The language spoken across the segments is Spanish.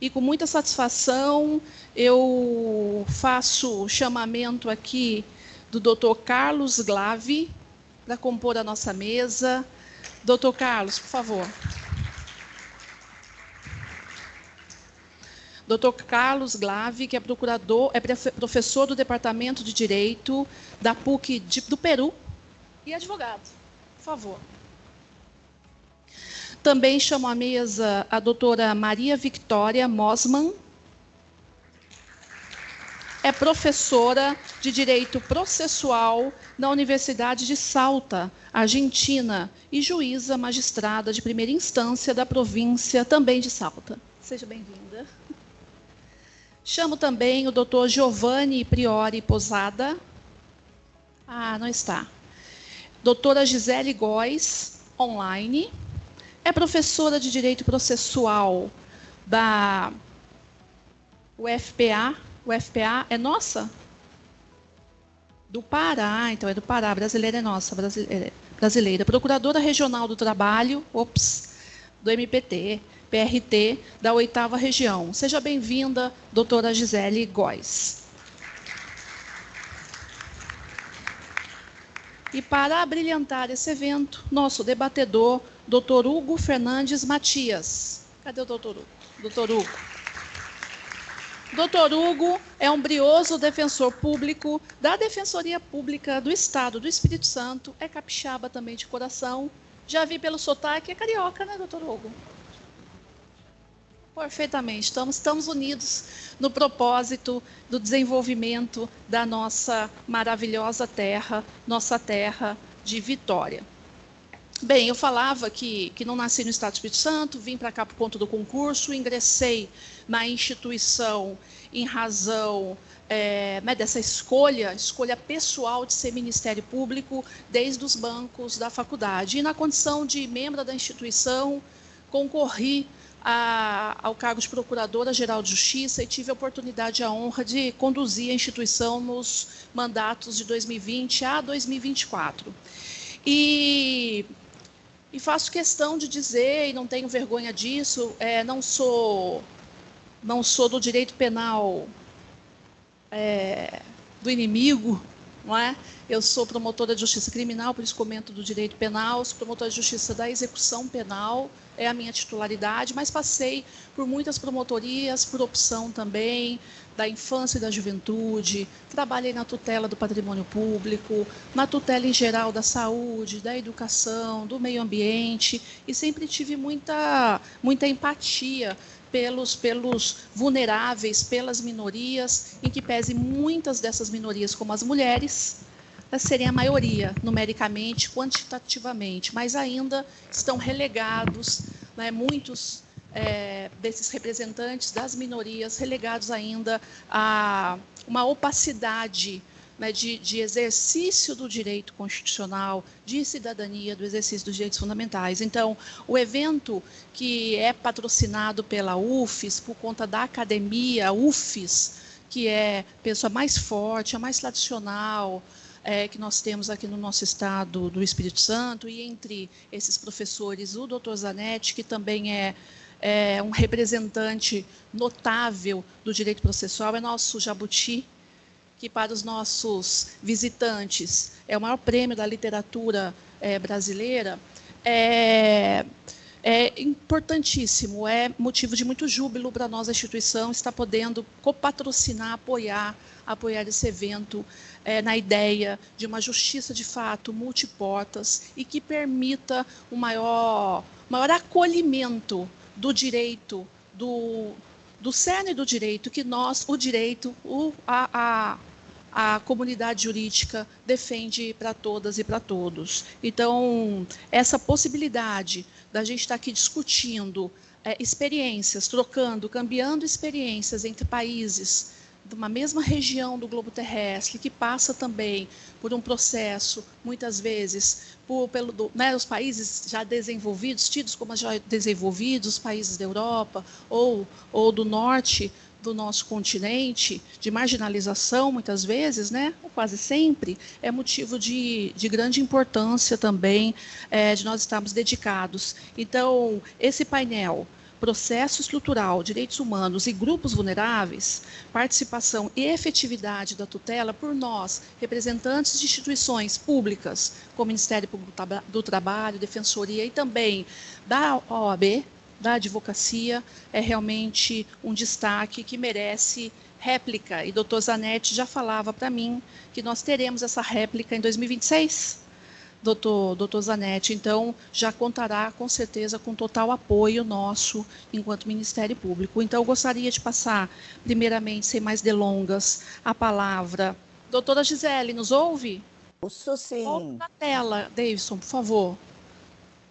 e com muita satisfação eu faço o chamamento aqui do Dr. Carlos Glavi para compor a nossa mesa. Dr. Carlos, por favor. Dr. Carlos Glavi, que é professor do Departamento de Direito da PUC do Peru e advogado. Por favor. Também chamo à mesa a doutora Maria Victória Mosman. É professora de Direito Processual na Universidade de Salta, Argentina, e juíza magistrada de primeira instância da província também de Salta. Seja bem-vinda. Chamo também o doutor Giovanni Priori Posada. Não está. Doutora Gisele Góes, online. É professora de Direito Processual da UFPA. UFPA é nossa? Do Pará, então é do Pará. Brasileira é nossa, brasileira. Procuradora Regional do Trabalho, do MPT, PRT, da 8ª Região. Seja bem-vinda, doutora Gisele Góes. E para abrilhantar esse evento, nosso debatedor, Dr. Hugo Fernandes Matias. Cadê o doutor Hugo? Doutor Hugo. Doutor Hugo é um brioso defensor público da Defensoria Pública do Estado do Espírito Santo, é capixaba também de coração. Já vi pelo sotaque, é carioca, né, doutor Hugo? Perfeitamente. Estamos unidos no propósito do desenvolvimento da nossa maravilhosa terra, nossa terra de Vitória. Bem, eu falava que não nasci no Estado do Espírito Santo, vim para cá por conta do concurso, ingressei na instituição em razão dessa escolha pessoal de ser Ministério Público desde os bancos da faculdade. E na condição de membro da instituição, concorri ao cargo de Procuradora-Geral de Justiça e tive a oportunidade e a honra de conduzir a instituição nos mandatos de 2020 a 2024. E faço questão de dizer, e não tenho vergonha disso, não sou do direito penal do inimigo, não é? Eu sou promotora de justiça criminal, por isso comento do direito penal, sou promotora de justiça da execução penal, é a minha titularidade, mas passei por muitas promotorias, por opção também, da infância e da juventude, trabalhei na tutela do patrimônio público, na tutela em geral da saúde, da educação, do meio ambiente, e sempre tive muita empatia pelos vulneráveis, pelas minorias, em que pese muitas dessas minorias, como as mulheres, serem a maioria, numericamente, quantitativamente, mas ainda estão relegados, né, muitos desses representantes das minorias relegados ainda a uma opacidade, né, de exercício do direito constitucional, de cidadania, do exercício dos direitos fundamentais. Então, o evento que é patrocinado pela UFES, por conta da academia UFES, que é a pessoa mais forte, a mais tradicional, que nós temos aqui no nosso estado do Espírito Santo, e entre esses professores, o Dr. Zanetti, que também é um representante notável do direito processual, é nosso jabuti, que para os nossos visitantes é o maior prêmio da literatura brasileira, é importantíssimo, é motivo de muito júbilo para a nossa instituição estar podendo copatrocinar, apoiar esse evento na ideia de uma justiça de fato multiportas e que permita um maior acolhimento do direito, do cerne do direito, que nós, o direito, a comunidade jurídica defende para todas e para todos. Então, essa possibilidade da gente estar aqui discutindo experiências, cambiando experiências entre países de uma mesma região do globo terrestre, que passa também por um processo, muitas vezes, os países já desenvolvidos, tidos como já desenvolvidos, os países da Europa ou do norte do nosso continente, de marginalização, muitas vezes, né, ou quase sempre, é motivo de grande importância também de nós estarmos dedicados. Então, esse painel processo estrutural, direitos humanos e grupos vulneráveis, participação e efetividade da tutela por nós, representantes de instituições públicas, como Ministério Público do Trabalho, Defensoria e também da OAB, da advocacia, é realmente um destaque que merece réplica. E doutor Zanetti já falava para mim que nós teremos essa réplica em 2026. Doutor Zanetti, então, já contará com certeza com total apoio nosso enquanto Ministério Público. Então, eu gostaria de passar, primeiramente, sem mais delongas, a palavra. Doutora Gisele, nos ouve? Ouço sim. Volta na tela, Davidson, por favor,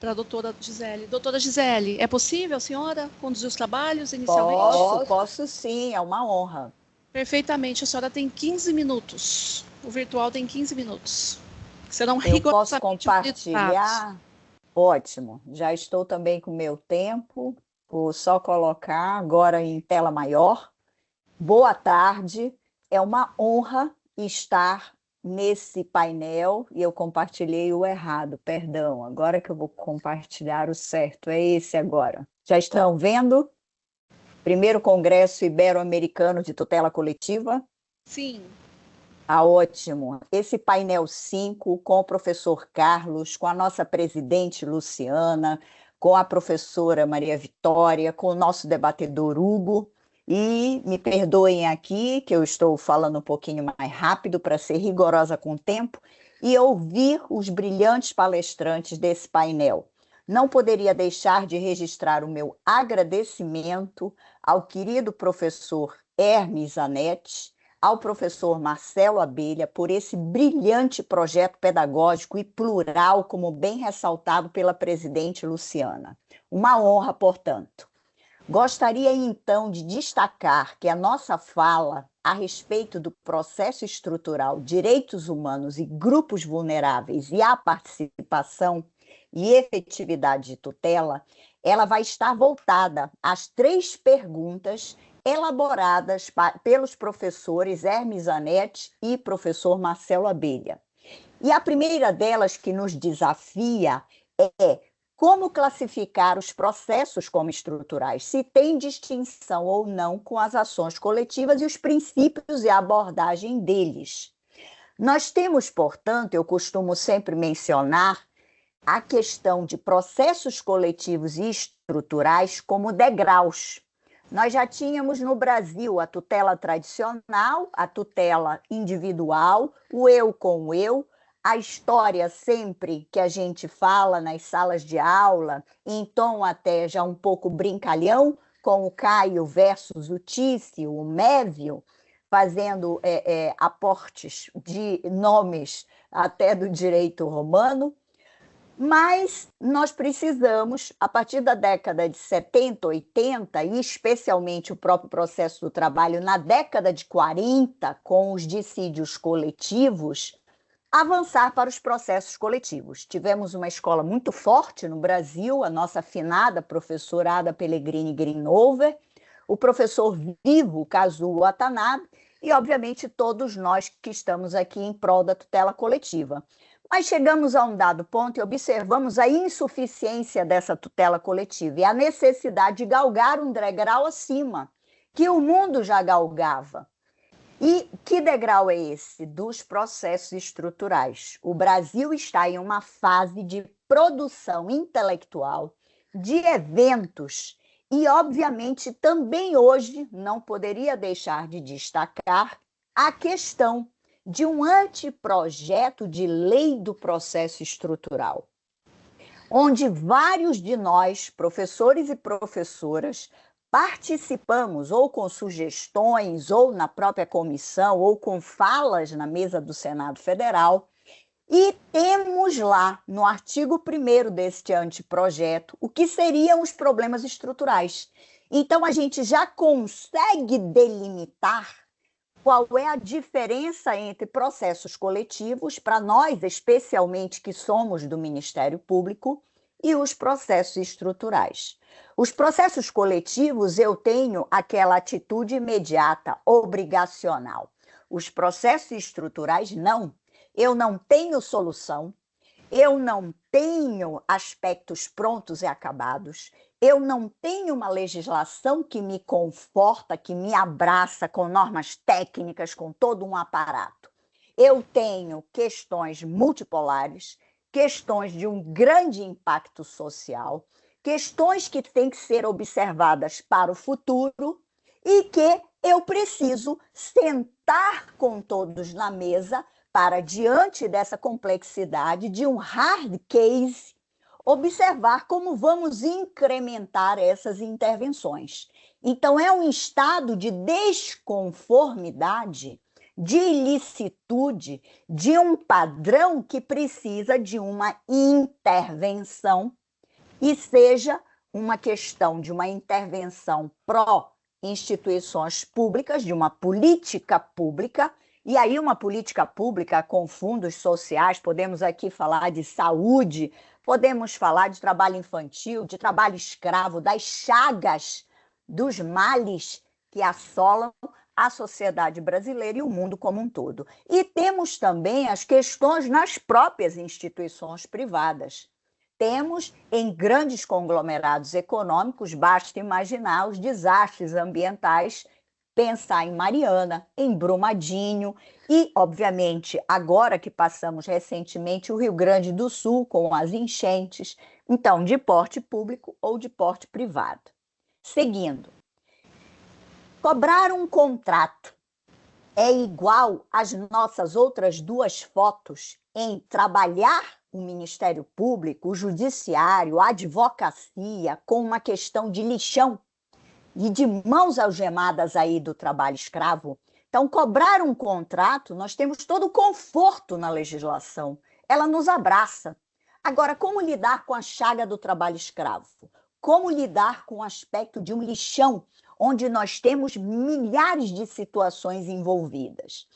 para a doutora Gisele. Doutora Gisele, é possível a senhora conduzir os trabalhos inicialmente? Posso sim, é uma honra. Perfeitamente, a senhora tem 15 minutos. O virtual tem 15 minutos. Serão Eu posso rigorosamente compartilhar? Ótimo, já estou também com o meu tempo. Vou só colocar agora em tela maior. Boa tarde, é uma honra estar nesse painel e eu compartilhei o errado, perdão. Agora que eu vou compartilhar o certo, é esse agora. Já estão vendo? Primeiro Congresso Ibero-Americano de Tutela Coletiva? Sim. Ah, ótimo. Esse painel 5 com o professor Carlos, com a nossa presidente Luciana, com a professora Maria Vitória, com o nosso debatedor Hugo. E me perdoem aqui, que eu estou falando um pouquinho mais rápido para ser rigorosa com o tempo, e ouvir os brilhantes palestrantes desse painel. Não poderia deixar de registrar o meu agradecimento ao querido professor Hermes Zanetti, ao professor Marcelo Abelha por esse brilhante projeto pedagógico e plural, como bem ressaltado pela presidente Luciana. Uma honra, portanto. Gostaria, então, de destacar que a nossa fala a respeito do processo estrutural, direitos humanos e grupos vulneráveis e a participação e efetividade de tutela, ela vai estar voltada às 3 perguntas elaboradas pelos professores Hermes Zanetti e professor Marcelo Abelha. E a primeira delas que nos desafia é como classificar os processos como estruturais, se tem distinção ou não com as ações coletivas e os princípios e a abordagem deles. Nós temos, portanto, eu costumo sempre mencionar a questão de processos coletivos e estruturais como degraus. Nós já tínhamos no Brasil a tutela tradicional, a tutela individual, o eu com o eu, a história sempre que a gente fala nas salas de aula, em tom até já um pouco brincalhão, com o Caio versus o Tício, o Mévio, fazendo aportes de nomes até do direito romano. Mas nós precisamos, a partir da década de 70, 80, e especialmente o próprio processo do trabalho na década de 40, com os dissídios coletivos, avançar para os processos coletivos. Tivemos uma escola muito forte no Brasil, a nossa afinada professora Ada Pellegrini Greenover, o professor vivo Kazuo Watanabe e, obviamente, todos nós que estamos aqui em prol da tutela coletiva. Mas chegamos a um dado ponto e observamos a insuficiência dessa tutela coletiva e a necessidade de galgar um degrau acima, que o mundo já galgava. E que degrau é esse? Dos processos estruturais. O Brasil está em uma fase de produção intelectual, de eventos, e, obviamente, também hoje não poderia deixar de destacar a questão de um anteprojeto de lei do processo estrutural, onde vários de nós, professores e professoras, participamos ou com sugestões, ou na própria comissão, ou com falas na mesa do Senado Federal, e temos lá, no artigo 1º deste anteprojeto, o que seriam os problemas estruturais. Então, a gente já consegue delimitar qual é a diferença entre processos coletivos, para nós, especialmente que somos do Ministério Público, e os processos estruturais. Os processos coletivos, eu tenho aquela atitude imediata, obrigacional. Os processos estruturais, não. Eu não tenho solução, eu não tenho aspectos prontos e acabados, eu não tenho uma legislação que me conforta, que me abraça com normas técnicas, com todo um aparato. Eu tenho questões multipolares, questões de um grande impacto social, questões que têm que ser observadas para o futuro e que eu preciso sentar com todos na mesa para, diante dessa complexidade de um hard case, observar como vamos incrementar essas intervenções. Então, é um estado de desconformidade, de ilicitude, de um padrão que precisa de uma intervenção e seja uma questão de uma intervenção pró-instituições públicas, de uma política pública, e aí uma política pública com fundos sociais, podemos aqui falar de saúde, podemos falar de trabalho infantil, de trabalho escravo, das chagas, dos males que assolam a sociedade brasileira e o mundo como um todo. E temos também as questões nas próprias instituições privadas. Temos em grandes conglomerados econômicos, basta imaginar os desastres ambientais, pensar em Mariana, em Brumadinho e, obviamente, agora que passamos recentemente o Rio Grande do Sul com as enchentes, então, de porte público ou de porte privado. Seguindo, cobrar um contrato é igual às nossas outras duas fotos em trabalhar o Ministério Público, o Judiciário, a advocacia, com uma questão de lixão e de mãos algemadas aí do trabalho escravo. Então, cobrar um contrato, nós temos todo o conforto na legislação, ela nos abraça. Agora, como lidar com a chaga do trabalho escravo? Como lidar com o aspecto de um lixão, onde nós temos milhares de situações envolvidas?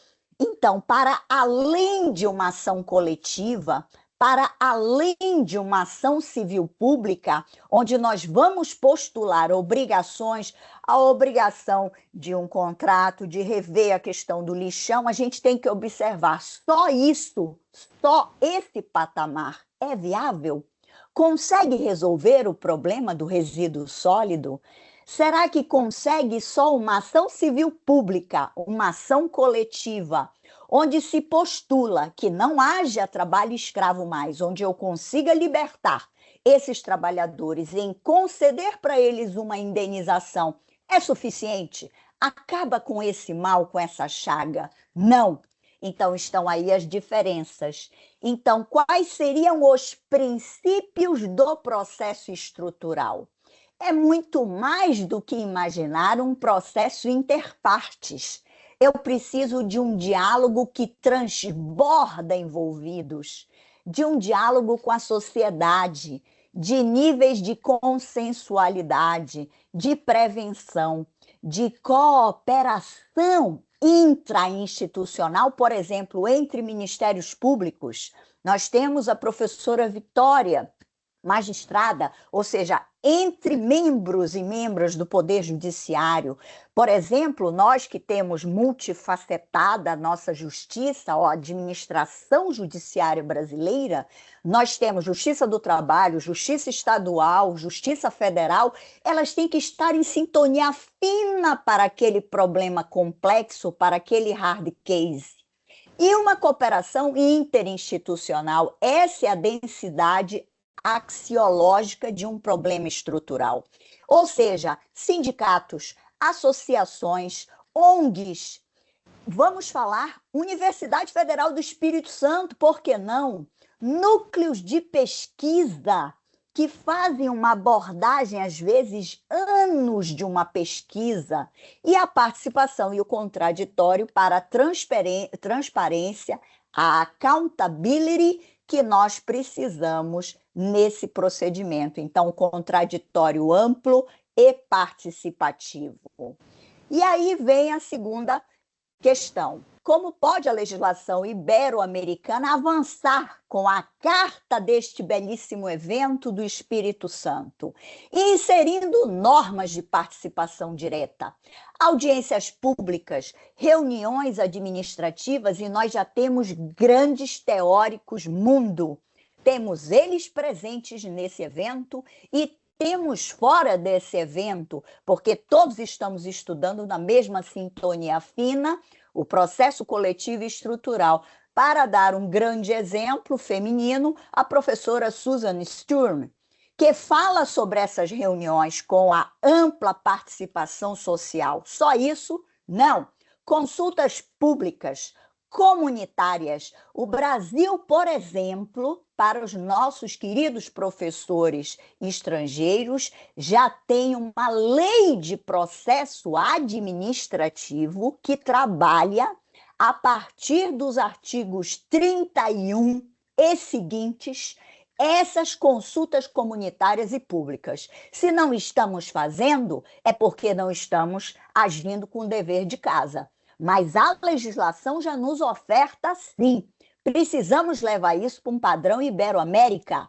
Então, para além de uma ação coletiva, para além de uma ação civil pública, onde nós vamos postular obrigações, a obrigação de um contrato, de rever a questão do lixão, a gente tem que observar só isso, só esse patamar é viável? Consegue resolver o problema do resíduo sólido? Será que consegue só uma ação civil pública, uma ação coletiva, onde se postula que não haja trabalho escravo mais, onde eu consiga libertar esses trabalhadores em conceder para eles uma indenização, é suficiente? Acaba com esse mal, com essa chaga? Não. Então, estão aí as diferenças. Então, quais seriam os princípios do processo estrutural? É muito mais do que imaginar um processo interpartes. Eu preciso de um diálogo que transborda envolvidos, de um diálogo com a sociedade, de níveis de consensualidade, de prevenção, de cooperação intrainstitucional, por exemplo, entre ministérios públicos. Nós temos a professora Vitória, magistrada, ou seja, entre membros e membros do Poder Judiciário. Por exemplo, nós que temos multifacetada a nossa justiça, a administração judiciária brasileira, nós temos Justiça do Trabalho, Justiça Estadual, Justiça Federal, elas têm que estar em sintonia fina para aquele problema complexo, para aquele hard case. E uma cooperação interinstitucional, essa é a densidade axiológica de um problema estrutural. Ou seja, sindicatos, associações, ONGs, vamos falar Universidade Federal do Espírito Santo, por que não? Núcleos de pesquisa que fazem uma abordagem, às vezes, anos de uma pesquisa, e a participação e o contraditório para a transparência, a accountability que nós precisamos nesse procedimento. Então, contraditório amplo e participativo. E aí vem a segunda questão. Como pode a legislação ibero-americana avançar com a carta deste belíssimo evento do Espírito Santo, inserindo normas de participação direta, audiências públicas, reuniões administrativas, e nós já temos grandes teóricos mundo temos eles presentes nesse evento e temos fora desse evento, porque todos estamos estudando na mesma sintonia fina, o processo coletivo e estrutural. Para dar um grande exemplo feminino, a professora Susan Sturm, que fala sobre essas reuniões com a ampla participação social. Só isso? Não. Consultas públicas, comunitárias. O Brasil, por exemplo, para os nossos queridos professores estrangeiros, já tem uma lei de processo administrativo que trabalha a partir dos artigos 31 e seguintes, essas consultas comunitárias e públicas. Se não estamos fazendo, é porque não estamos agindo com o dever de casa. Mas a legislação já nos oferta, sim. Precisamos levar isso para um padrão Ibero-América.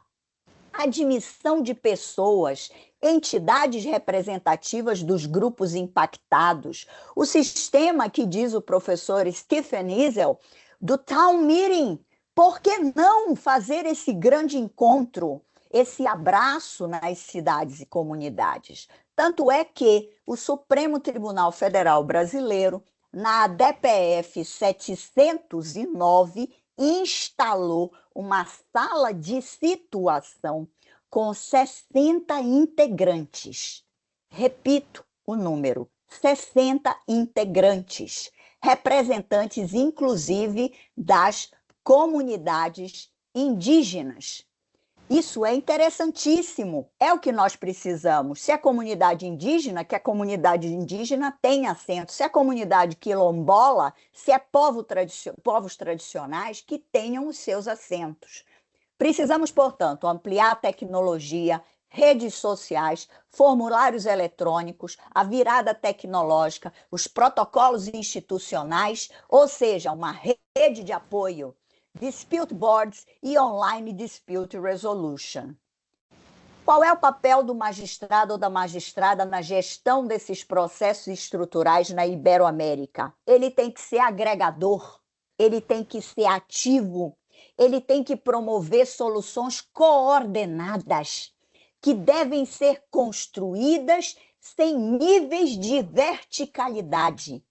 Admissão de pessoas, entidades representativas dos grupos impactados. O sistema que diz o professor Stephen Isel, do Town Meeting. Por que não fazer esse grande encontro, esse abraço nas cidades e comunidades? Tanto é que o Supremo Tribunal Federal Brasileiro, na DPF 709, instalou uma sala de situação com 60 integrantes. Repito o número, 60 integrantes, representantes inclusive das comunidades indígenas. Isso é interessantíssimo, é o que nós precisamos. Se a comunidade indígena, que a comunidade indígena tem assento. Se a comunidade quilombola, se é povos tradicionais, que tenham os seus assentos. Precisamos, portanto, ampliar a tecnologia, redes sociais, formulários eletrônicos, a virada tecnológica, os protocolos institucionais, ou seja, uma rede de apoio, dispute boards e online dispute resolution. Qual é o papel do magistrado ou da magistrada na gestão desses processos estruturais na Ibero-América? Ele tem que ser agregador, ele tem que ser ativo, ele tem que promover soluções coordenadas, que devem ser construídas sem níveis de verticalidade,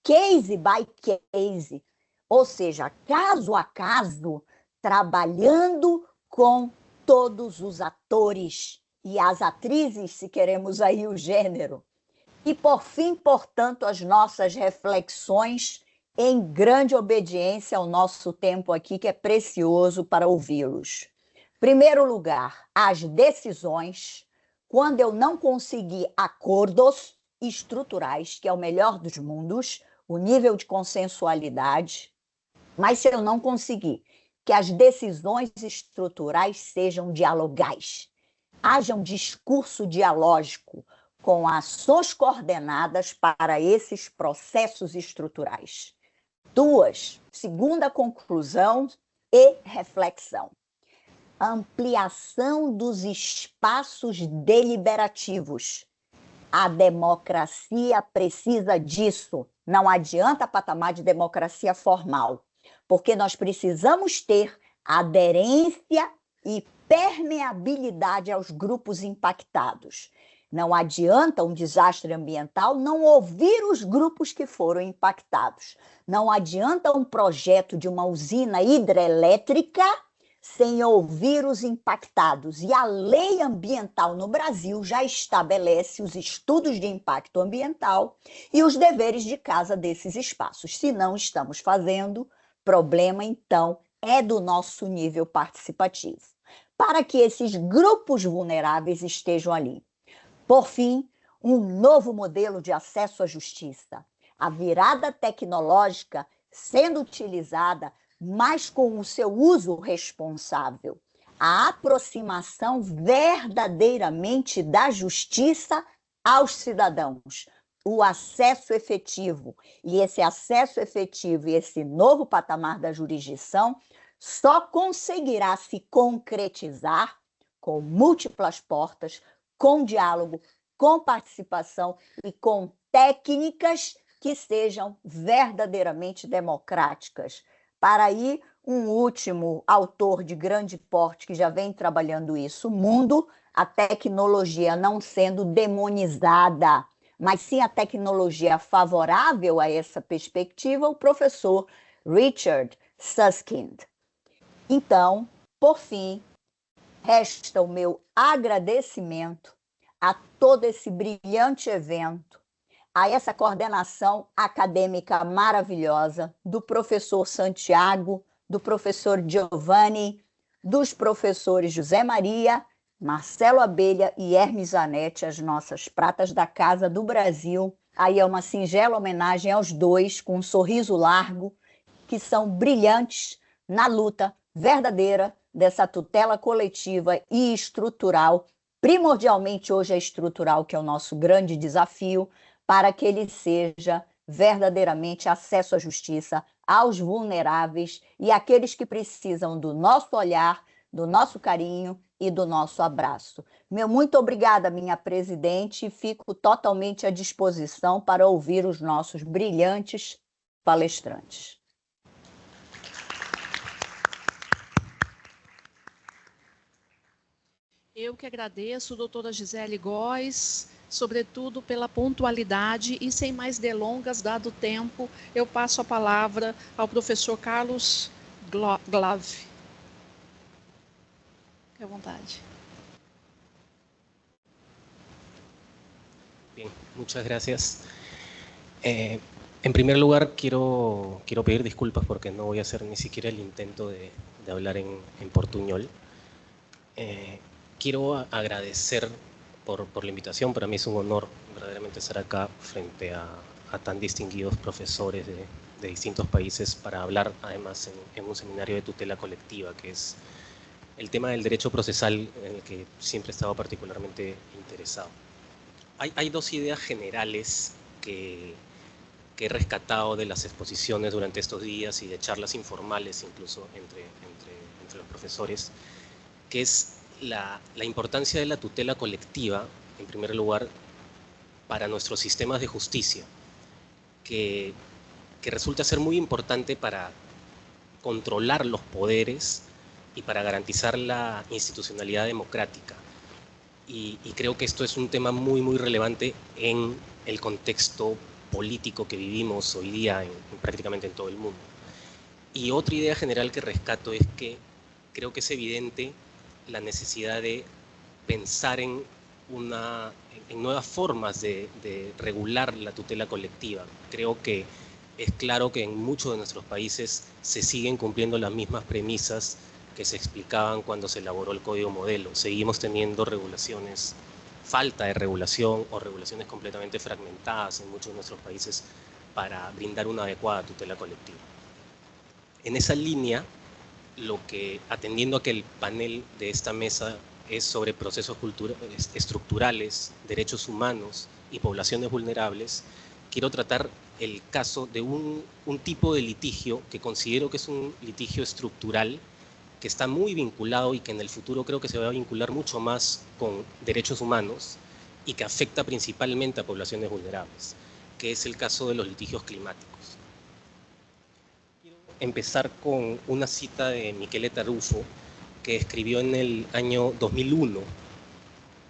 case by case, ou seja, caso a caso, trabalhando com todos os atores e as atrizes, se queremos aí o gênero. E, por fim, portanto, as nossas reflexões em grande obediência ao nosso tempo aqui, que é precioso para ouvi-los. Primeiro lugar, as decisões, quando eu não conseguir acordos estruturais, que é o melhor dos mundos, o nível de consensualidade, mas se eu não conseguir que as decisões estruturais sejam dialogais, haja um discurso dialógico com ações coordenadas para esses processos estruturais. Segunda conclusão e reflexão. Ampliação dos espaços deliberativos. A democracia precisa disso. Não adianta patamar de democracia formal, porque nós precisamos ter aderência e permeabilidade aos grupos impactados. Não adianta um desastre ambiental não ouvir os grupos que foram impactados. Não adianta um projeto de uma usina hidrelétrica sem ouvir os impactados. E a lei ambiental no Brasil já estabelece os estudos de impacto ambiental e os deveres de casa desses espaços. Se não estamos fazendo, problema, então, é do nosso nível participativo, para que esses grupos vulneráveis estejam ali. Por fim, um novo modelo de acesso à justiça. A virada tecnológica sendo utilizada, mas com o seu uso responsável. A aproximação verdadeiramente da justiça aos cidadãos. O acesso efetivo. E esse acesso efetivo e esse novo patamar da jurisdição só conseguirá se concretizar com múltiplas portas, com diálogo, com participação e com técnicas que sejam verdadeiramente democráticas. Para aí, um último autor de grande porte que já vem trabalhando isso, o mundo, a tecnologia não sendo demonizada, mas sim a tecnologia favorável a essa perspectiva, o professor Richard Susskind. Então, por fim, resta o meu agradecimento a todo esse brilhante evento, a essa coordenação acadêmica maravilhosa do professor Santiago, do professor Giovanni, dos professores José Maria, Marcelo Abelha e Hermes Zanetti, as nossas pratas da Casa do Brasil. Aí é uma singela homenagem aos dois, com um sorriso largo, que são brilhantes na luta verdadeira dessa tutela coletiva e estrutural, primordialmente hoje é estrutural, que é o nosso grande desafio, para que ele seja verdadeiramente acesso à justiça aos vulneráveis e àqueles que precisam do nosso olhar, do nosso carinho e do nosso abraço. Meu muito obrigada, minha presidente, e fico totalmente à disposição para ouvir os nossos brilhantes palestrantes. Eu que agradeço, doutora Gisele Góes, sobretudo pela pontualidade e sem mais delongas, dado o tempo, eu passo a palavra ao professor Carlos Glave. Fique à vontade. Bien, muchas gracias. En primer lugar, quiero pedir disculpas porque no voy a hacer ni siquiera el intento de hablar en portuñol. Quiero agradecer por la invitación. Para mí es un honor verdaderamente estar acá frente a tan distinguidos profesores de distintos países para hablar además en un seminario de tutela colectiva, que es el tema del derecho procesal en el que siempre he estado particularmente interesado. Hay dos ideas generales que he rescatado de las exposiciones durante estos días y de charlas informales incluso entre los profesores, que es la importancia de la tutela colectiva, en primer lugar, para nuestros sistemas de justicia, que resulta ser muy importante para controlar los poderes y para garantizar la institucionalidad democrática. Y creo que esto es un tema muy, muy relevante en el contexto político que vivimos hoy día prácticamente en todo el mundo. Y otra idea general que rescato es que creo que es evidente la necesidad de pensar en nuevas formas de regular la tutela colectiva. Creo que es claro que en muchos de nuestros países se siguen cumpliendo las mismas premisas que se explicaban cuando se elaboró el Código Modelo. Seguimos teniendo regulaciones, falta de regulación o regulaciones completamente fragmentadas en muchos de nuestros países para brindar una adecuada tutela colectiva. En esa línea, atendiendo a que el panel de esta mesa es sobre procesos estructurales, derechos humanos y poblaciones vulnerables, quiero tratar el caso de un tipo de litigio que considero que es un litigio estructural, que está muy vinculado y que en el futuro creo que se va a vincular mucho más con derechos humanos y que afecta principalmente a poblaciones vulnerables, que es el caso de los litigios climáticos. Quiero empezar con una cita de Michele Tarufo, que escribió en el año 2001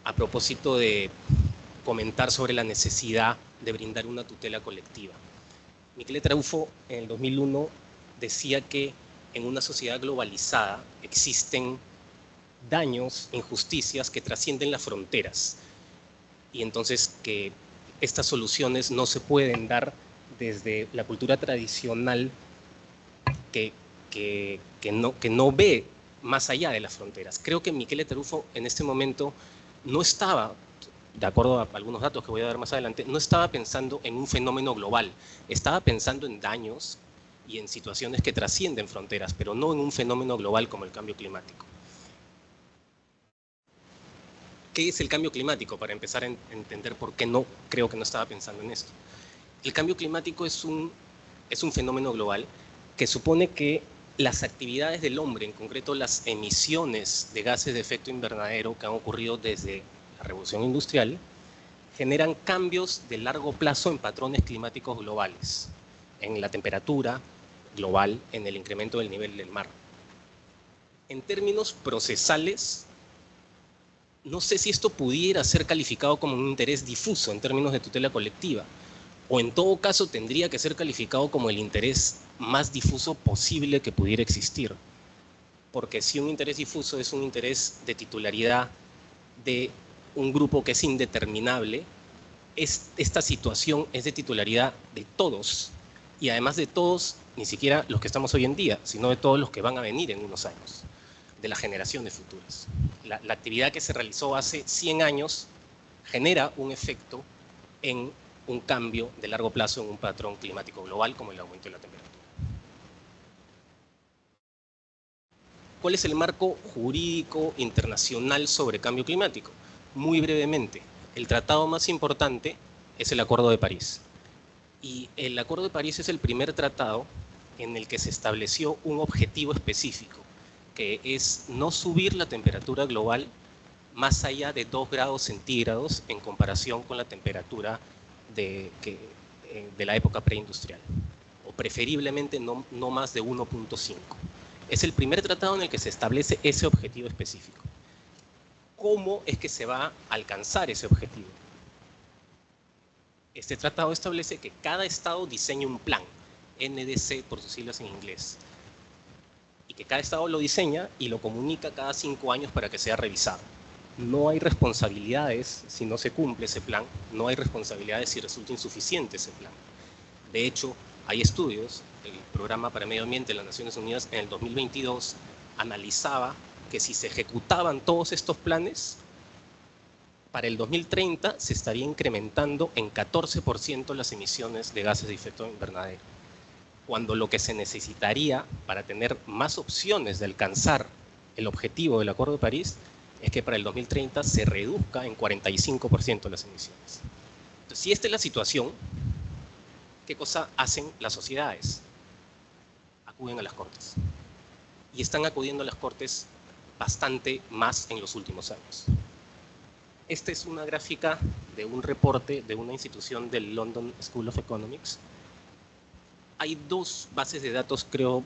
a propósito de comentar sobre la necesidad de brindar una tutela colectiva. Michele Tarufo en el 2001 decía que en una sociedad globalizada existen daños, injusticias que trascienden las fronteras, y entonces que estas soluciones no se pueden dar desde la cultura tradicional que no ve más allá de las fronteras. Creo que Michele Tarufo en este momento no estaba, de acuerdo a algunos datos que voy a dar más adelante, no estaba pensando en un fenómeno global, estaba pensando en daños y en situaciones que trascienden fronteras, pero no en un fenómeno global como el cambio climático. ¿Qué es el cambio climático? Para empezar a entender por qué creo que no estaba pensando en esto. El cambio climático es un fenómeno global que supone que las actividades del hombre, en concreto las emisiones de gases de efecto invernadero que han ocurrido desde la revolución industrial, generan cambios de largo plazo en patrones climáticos globales, en la temperatura, global en el incremento del nivel del mar. En términos procesales, no sé si esto pudiera ser calificado como un interés difuso en términos de tutela colectiva, o en todo caso tendría que ser calificado como el interés más difuso posible que pudiera existir. Porque si un interés difuso es un interés de titularidad de un grupo que es indeterminable, esta situación es de titularidad de todos, y además de todos, ni siquiera los que estamos hoy en día, sino de todos los que van a venir en unos años, de las generaciones futuras. La actividad que se realizó hace 100 años genera un efecto en un cambio de largo plazo en un patrón climático global como el aumento de la temperatura. ¿Cuál es el marco jurídico internacional sobre cambio climático? Muy brevemente, el tratado más importante es el Acuerdo de París. Y el Acuerdo de París es el primer tratado en el que se estableció un objetivo específico, que es no subir la temperatura global más allá de 2 grados centígrados en comparación con la temperatura de la época preindustrial, o preferiblemente no más de 1.5. Es el primer tratado en el que se establece ese objetivo específico. ¿Cómo es que se va a alcanzar ese objetivo? Este tratado establece que cada estado diseñe un plan, NDC por sus siglas en inglés, y que cada estado lo diseña y lo comunica cada 5 años para que sea revisado. No hay responsabilidades si no se cumple ese plan, no hay responsabilidades si resulta insuficiente ese plan. De hecho, hay estudios, el Programa para el Medio Ambiente de las Naciones Unidas en el 2022 analizaba que si se ejecutaban todos estos planes, para el 2030 se estaría incrementando en 14% las emisiones de gases de efecto invernadero, cuando lo que se necesitaría para tener más opciones de alcanzar el objetivo del Acuerdo de París es que para el 2030 se reduzca en 45% las emisiones. Entonces, si esta es la situación, ¿qué cosa hacen las sociedades? Acuden a las Cortes. Y están acudiendo a las Cortes bastante más en los últimos años. Esta es una gráfica de un reporte de una institución del London School of Economics. Hay 2 bases de datos, creo,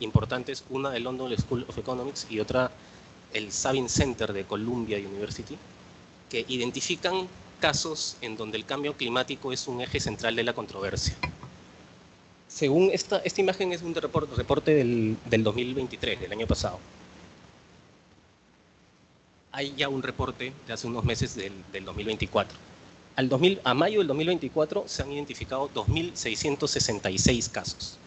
importantes, una del London School of Economics y otra el Sabin Center de Columbia University, que identifican casos en donde el cambio climático es un eje central de la controversia. Según esta imagen es un reporte del 2023, del año pasado. Hay ya un reporte de hace unos meses del 2024. A mayo del 2024 se han identificado 2.666 casos.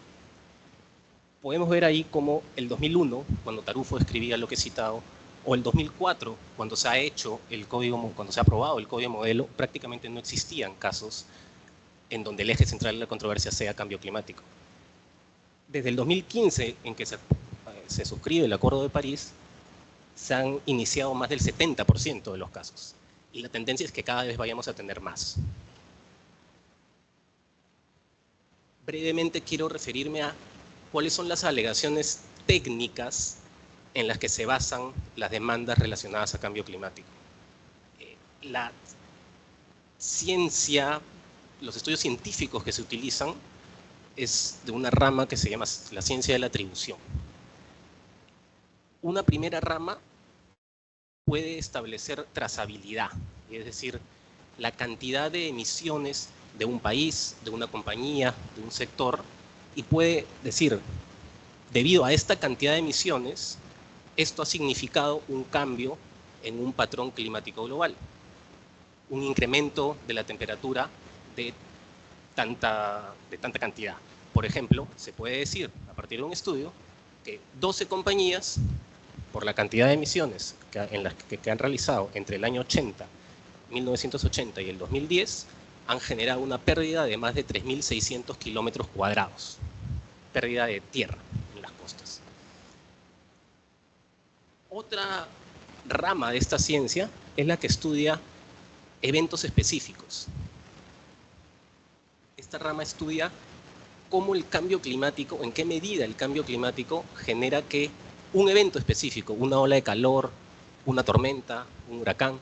Podemos ver ahí como el 2001, cuando Tarufo escribía lo que he citado, o el 2004, cuando se ha hecho cuando se ha aprobado el código modelo, prácticamente no existían casos en donde el eje central de la controversia sea cambio climático. Desde el 2015, en que se suscribe el Acuerdo de París, se han iniciado más del 70% de los casos. Y la tendencia es que cada vez vayamos a tener más. Brevemente quiero referirme a cuáles son las alegaciones técnicas en las que se basan las demandas relacionadas a cambio climático. La ciencia, los estudios científicos que se utilizan es de una rama que se llama la ciencia de la atribución. Una primera rama puede establecer trazabilidad, es decir, la cantidad de emisiones de un país, de una compañía, de un sector, y puede decir, debido a esta cantidad de emisiones, esto ha significado un cambio en un patrón climático global, un incremento de la temperatura de tanta cantidad. Por ejemplo, se puede decir, a partir de un estudio, que 12 compañías, por la cantidad de emisiones que han realizado entre el año 1980 y el 2010, han generado una pérdida de más de 3.600 kilómetros cuadrados, pérdida de tierra en las costas. Otra rama de esta ciencia es la que estudia eventos específicos. Esta rama estudia cómo el cambio climático, en qué medida el cambio climático genera que un evento específico, una ola de calor, una tormenta, un huracán,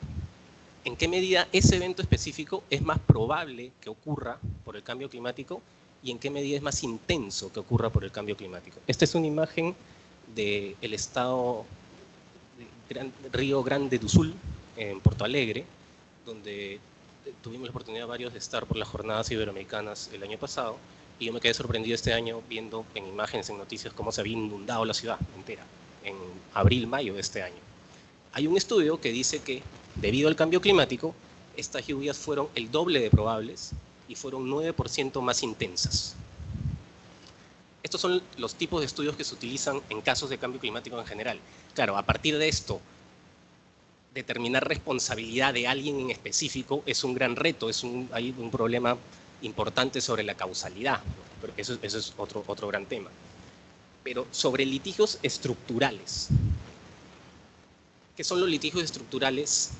en qué medida ese evento específico es más probable que ocurra por el cambio climático y en qué medida es más intenso que ocurra por el cambio climático. Esta es una imagen del estado de Río Grande do Sul, en Porto Alegre, donde tuvimos la oportunidad varios de estar por las jornadas iberoamericanas el año pasado, y yo me quedé sorprendido este año viendo en imágenes, en noticias, cómo se había inundado la ciudad entera, en abril, mayo de este año. Hay un estudio que dice que, debido al cambio climático, estas lluvias fueron el doble de probables y fueron 9% más intensas. Estos son los tipos de estudios que se utilizan en casos de cambio climático en general. Claro, a partir de esto, determinar responsabilidad de alguien en específico es un gran reto, hay un problema importante sobre la causalidad, pero eso es otro gran tema. Pero sobre litigios estructurales. ¿Qué son los litigios estructurales?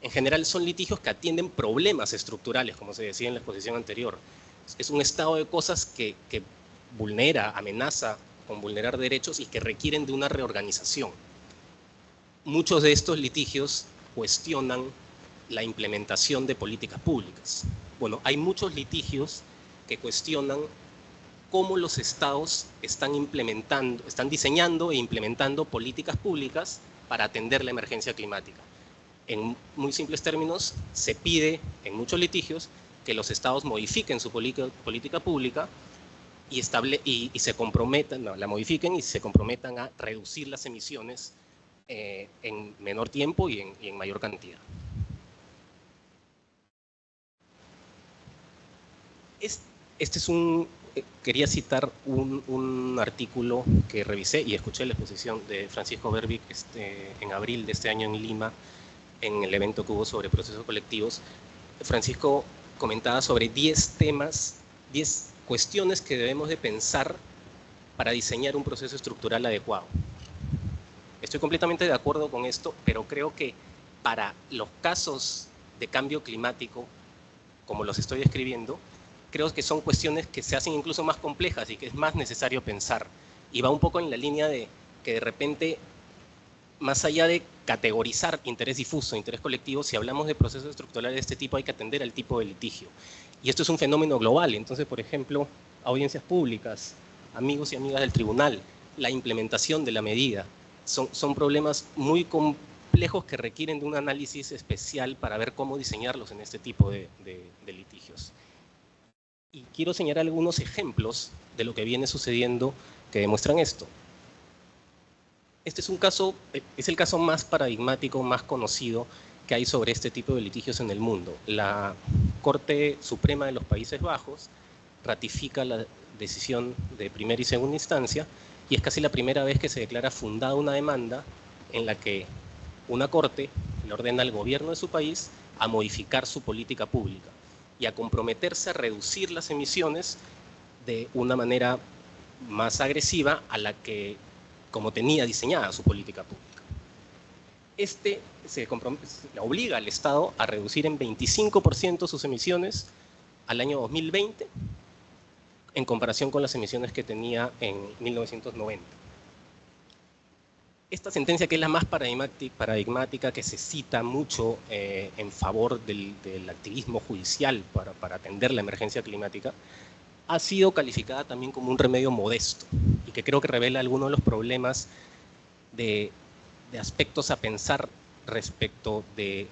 En general son litigios que atienden problemas estructurales, como se decía en la exposición anterior. Es un estado de cosas que vulnera, amenaza con vulnerar derechos y que requieren de una reorganización. Muchos de estos litigios cuestionan la implementación de políticas públicas. Bueno, hay muchos litigios que cuestionan cómo los estados están diseñando e implementando políticas públicas para atender la emergencia climática. En muy simples términos, se pide en muchos litigios que los estados modifiquen su política pública y se comprometan, la modifiquen y se comprometan a reducir las emisiones en menor tiempo y en mayor cantidad. Quería citar un artículo que revisé y escuché la exposición de Francisco Berbic en abril de este año en Lima, en el evento que hubo sobre procesos colectivos. Francisco comentaba sobre 10 cuestiones que debemos de pensar para diseñar un proceso estructural adecuado. Estoy completamente de acuerdo con esto, pero creo que para los casos de cambio climático, como los estoy describiendo, creo que son cuestiones que se hacen incluso más complejas y que es más necesario pensar. Y va un poco en la línea de que de repente, más allá de categorizar interés difuso, interés colectivo, si hablamos de procesos estructurales de este tipo, hay que atender al tipo de litigio. Y esto es un fenómeno global. Entonces, por ejemplo, audiencias públicas, amigos y amigas del tribunal, la implementación de la medida, son problemas muy complejos que requieren de un análisis especial para ver cómo diseñarlos en este tipo de litigios. Y quiero señalar algunos ejemplos de lo que viene sucediendo que demuestran esto. Este es el caso más paradigmático, más conocido que hay sobre este tipo de litigios en el mundo. La Corte Suprema de los Países Bajos ratifica la decisión de primera y segunda instancia y es casi la primera vez que se declara fundada una demanda en la que una corte le ordena al gobierno de su país a modificar su política pública y a comprometerse a reducir las emisiones de una manera más agresiva a la que, como tenía diseñada su política pública. Se obliga al Estado a reducir en 25% sus emisiones al año 2020, en comparación con las emisiones que tenía en 1990. Esta sentencia, que es la más paradigmática, que se cita mucho en favor del activismo judicial para atender la emergencia climática, ha sido calificada también como un remedio modesto y que creo que revela algunos de los problemas de aspectos a pensar respecto de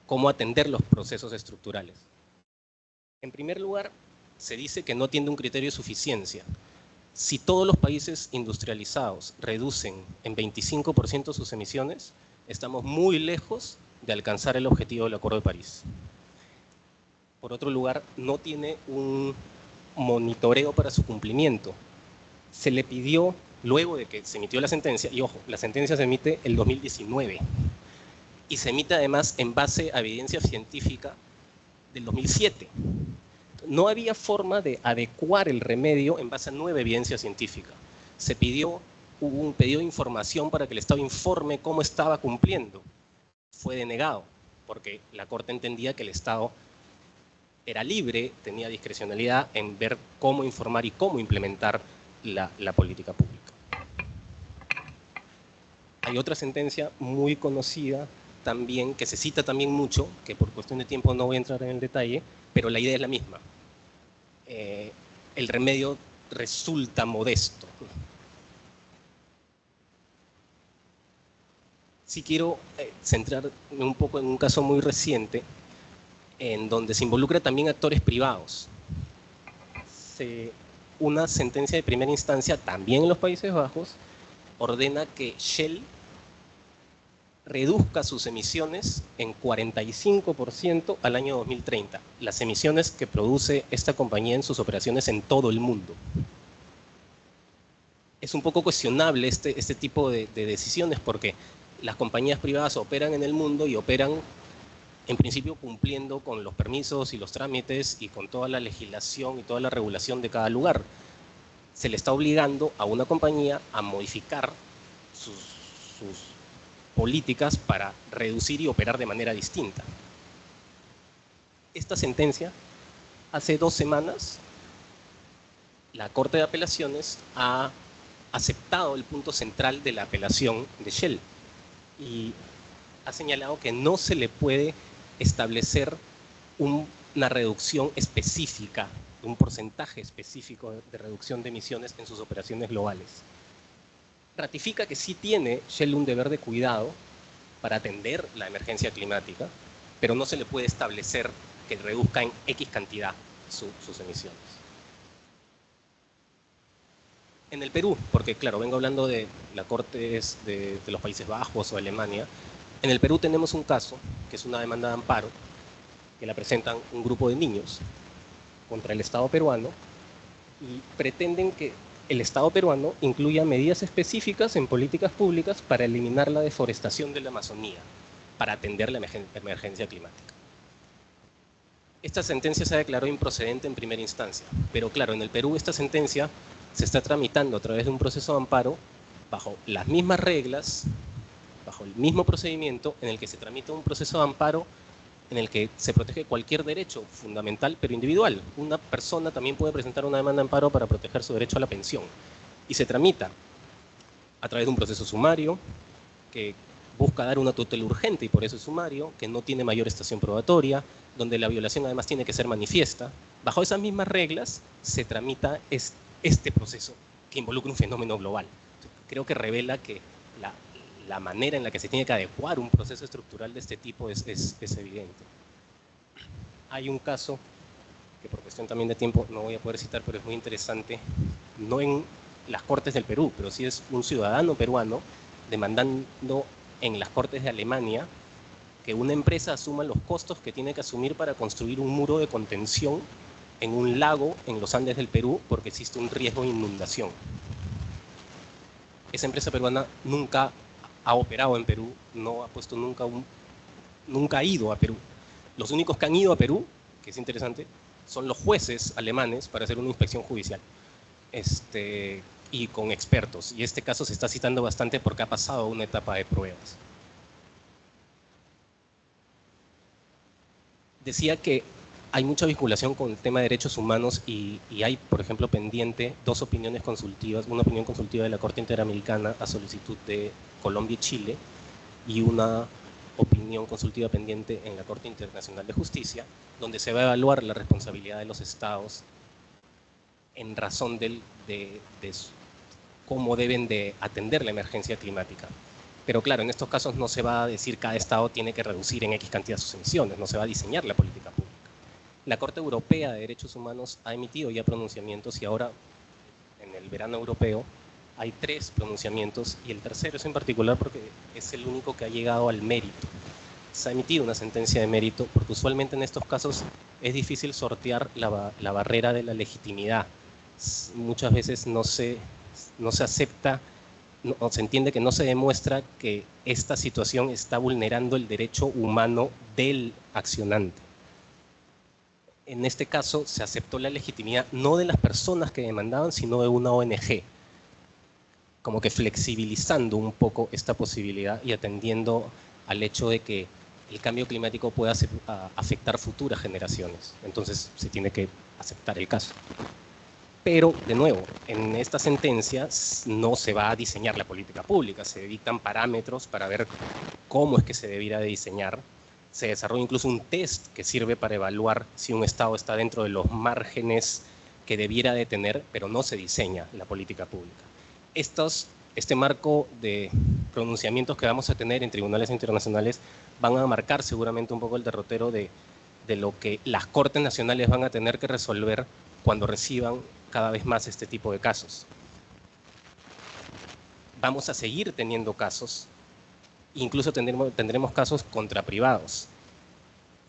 cómo atender los procesos estructurales. En primer lugar, se dice que no tiene un criterio de suficiencia. Si todos los países industrializados reducen en 25% sus emisiones, estamos muy lejos de alcanzar el objetivo del Acuerdo de París. Por otro lugar, no tiene un monitoreo para su cumplimiento. Se le pidió, luego de que se emitió la sentencia, y ojo, la sentencia se emite el 2019, y se emite además en base a evidencia científica del 2007. No había forma de adecuar el remedio en base a nueva evidencia científica. Hubo un pedido de información para que el Estado informe cómo estaba cumpliendo. Fue denegado, porque la Corte entendía que el Estado era libre, tenía discrecionalidad en ver cómo informar y cómo implementar la política pública. Hay otra sentencia muy conocida también, que se cita también mucho, que por cuestión de tiempo no voy a entrar en el detalle, pero la idea es la misma. el remedio resulta modesto. Sí quiero centrarme un poco en un caso muy reciente, en donde se involucra también actores privados. Una sentencia de primera instancia, también en los Países Bajos, ordena que Shell reduzca sus emisiones en 45% al año 2030, las emisiones que produce esta compañía en sus operaciones en todo el mundo. Es un poco cuestionable este tipo de decisiones, porque las compañías privadas operan en el mundo y operan en principio cumpliendo con los permisos y los trámites y con toda la legislación y toda la regulación de cada lugar. Se le está obligando a una compañía a modificar sus políticas para reducir y operar de manera distinta. Esta sentencia, hace 2 semanas, la Corte de Apelaciones ha aceptado el punto central de la apelación de Shell y ha señalado que no se le puede establecer una reducción específica, un porcentaje específico de reducción de emisiones en sus operaciones globales. Ratifica que sí tiene Shell un deber de cuidado para atender la emergencia climática, pero no se le puede establecer que reduzca en X cantidad sus emisiones. En el Perú, porque claro, vengo hablando de la Corte de los Países Bajos o Alemania, en el Perú tenemos un caso, que es una demanda de amparo, que la presentan un grupo de niños contra el Estado peruano y pretenden que el Estado peruano incluya medidas específicas en políticas públicas para eliminar la deforestación de la Amazonía, para atender la emergencia climática. Esta sentencia se declaró improcedente en primera instancia, pero claro, en el Perú esta sentencia se está tramitando a través de un proceso de amparo bajo las mismas reglas, bajo el mismo procedimiento en el que se tramita un proceso de amparo en el que se protege cualquier derecho fundamental pero individual. Una persona también puede presentar una demanda de amparo para proteger su derecho a la pensión y se tramita a través de un proceso sumario que busca dar una tutela urgente y por eso es sumario, que no tiene mayor estación probatoria, donde la violación además tiene que ser manifiesta. Bajo esas mismas reglas se tramita este proceso que involucra un fenómeno global. Creo que revela que la manera en la que se tiene que adecuar un proceso estructural de este tipo es evidente. Hay un caso que por cuestión también de tiempo no voy a poder citar, pero es muy interesante, no en las Cortes del Perú, pero sí es un ciudadano peruano demandando en las Cortes de Alemania que una empresa asuma los costos que tiene que asumir para construir un muro de contención en un lago en los Andes del Perú porque existe un riesgo de inundación. Esa empresa peruana nunca ha operado en Perú, no ha puesto nunca ha ido a Perú. Los únicos que han ido a Perú, que es interesante, son los jueces alemanes para hacer una inspección judicial y con expertos. Y este caso se está citando bastante porque ha pasado una etapa de pruebas. Decía que hay mucha vinculación con el tema de derechos humanos y hay, por ejemplo, pendiente 2 opiniones consultivas, una opinión consultiva de la Corte Interamericana a solicitud de Colombia y Chile y una opinión consultiva pendiente en la Corte Internacional de Justicia, donde se va a evaluar la responsabilidad de los estados en razón de cómo deben de atender la emergencia climática. Pero claro, en estos casos no se va a decir cada estado tiene que reducir en X cantidad sus emisiones, no se va a diseñar la política pública. La Corte Europea de Derechos Humanos ha emitido ya pronunciamientos y ahora, en el verano europeo, hay 3 pronunciamientos y el tercero es en particular porque es el único que ha llegado al mérito. Se ha emitido una sentencia de mérito porque usualmente en estos casos es difícil sortear la barrera de la legitimidad. Muchas veces no se acepta, o se entiende que no se demuestra que esta situación está vulnerando el derecho humano del accionante. En este caso se aceptó la legitimidad no de las personas que demandaban, sino de una ONG, como que flexibilizando un poco esta posibilidad y atendiendo al hecho de que el cambio climático pueda afectar futuras generaciones. Entonces se tiene que aceptar el caso. Pero, de nuevo, en esta sentencia no se va a diseñar la política pública, se dictan parámetros para ver cómo es que se debiera de diseñar. Se desarrolla incluso un test que sirve para evaluar si un estado está dentro de los márgenes que debiera de tener, pero no se diseña la política pública. Este marco de pronunciamientos que vamos a tener en tribunales internacionales van a marcar seguramente un poco el derrotero de lo que las Cortes Nacionales van a tener que resolver cuando reciban cada vez más este tipo de casos. Vamos a seguir teniendo casos, incluso tendremos casos contra privados.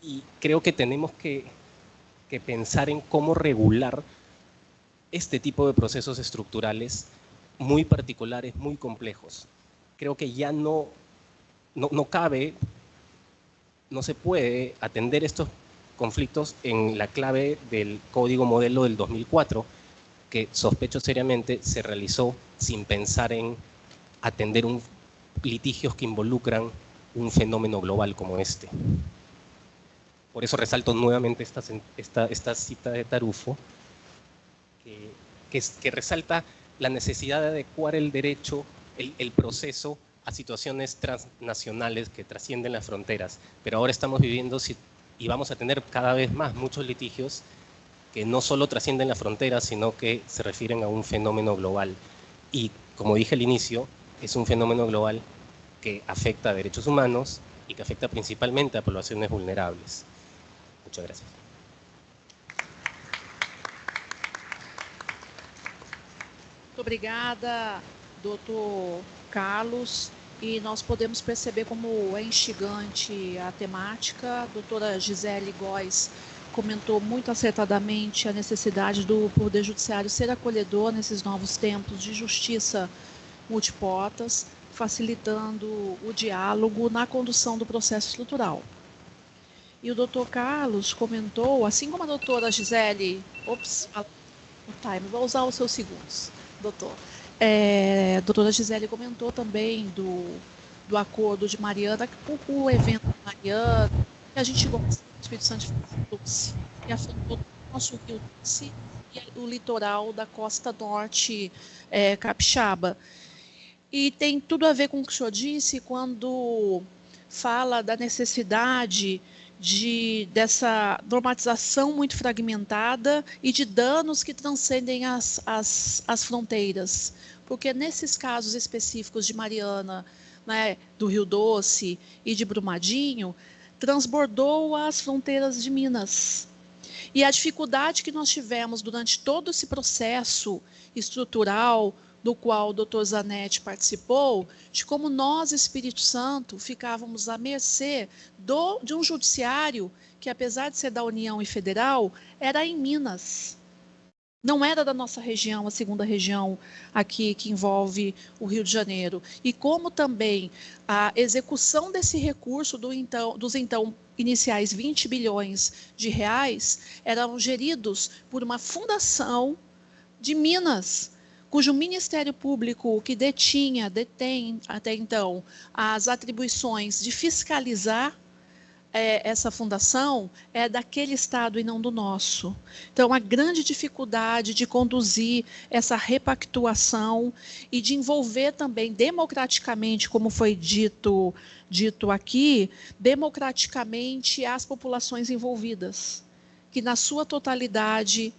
Y creo que tenemos que pensar en cómo regular este tipo de procesos estructurales muy particulares, muy complejos. Creo que ya no cabe, no se puede atender estos conflictos en la clave del Código Modelo del 2004, que sospecho seriamente se realizó sin pensar en atender litigios que involucran un fenómeno global como este. Por eso resalto nuevamente esta cita de Tarufo, que resalta la necesidad de adecuar el derecho, el proceso a situaciones transnacionales que trascienden las fronteras. Pero ahora estamos viviendo y vamos a tener cada vez más muchos litigios que no solo trascienden las fronteras, sino que se refieren a un fenómeno global. Y como dije al inicio, es un fenómeno global que afecta a derechos humanos y que afecta principalmente a poblaciones vulnerables. Muchas gracias. Muito obrigada, doutor Carlos. E nós podemos perceber como é instigante a temática. A doutora Gisele Góes comentou muito acertadamente a necessidade do Poder Judiciário ser acolhedor nesses novos tempos de justiça multiportas, facilitando o diálogo na condução do processo estrutural. E o doutor Carlos comentou, assim como a doutora Gisele... Ops, o time, vou usar os seus segundos, doutor. A doutora Gisele comentou também do acordo de Mariana, que o evento de Mariana, que a gente gosta do Espírito Santo Doce, e afetou o nosso Rio Doce e o litoral da costa norte capixaba. E tem tudo a ver com o que o senhor disse quando fala da necessidade dessa normatização muito fragmentada e de danos que transcendem as fronteiras. Porque nesses casos específicos de Mariana, né, do Rio Doce e de Brumadinho, transbordou as fronteiras de Minas. E a dificuldade que nós tivemos durante todo esse processo estrutural, do qual o doutor Zanetti participou, de como nós, Espírito Santo, ficávamos à mercê de um judiciário que, apesar de ser da União e federal, era em Minas. Não era da nossa região, a segunda região aqui que envolve o Rio de Janeiro. E como também a execução desse recurso dos então iniciais 20 bilhões de reais eram geridos por uma fundação de Minas, cujo Ministério Público, que detém até então as atribuições de fiscalizar essa fundação, é daquele estado e não do nosso. Então, a grande dificuldade de conduzir essa repactuação e de envolver também democraticamente, como foi dito aqui, democraticamente as populações envolvidas, que na sua totalidade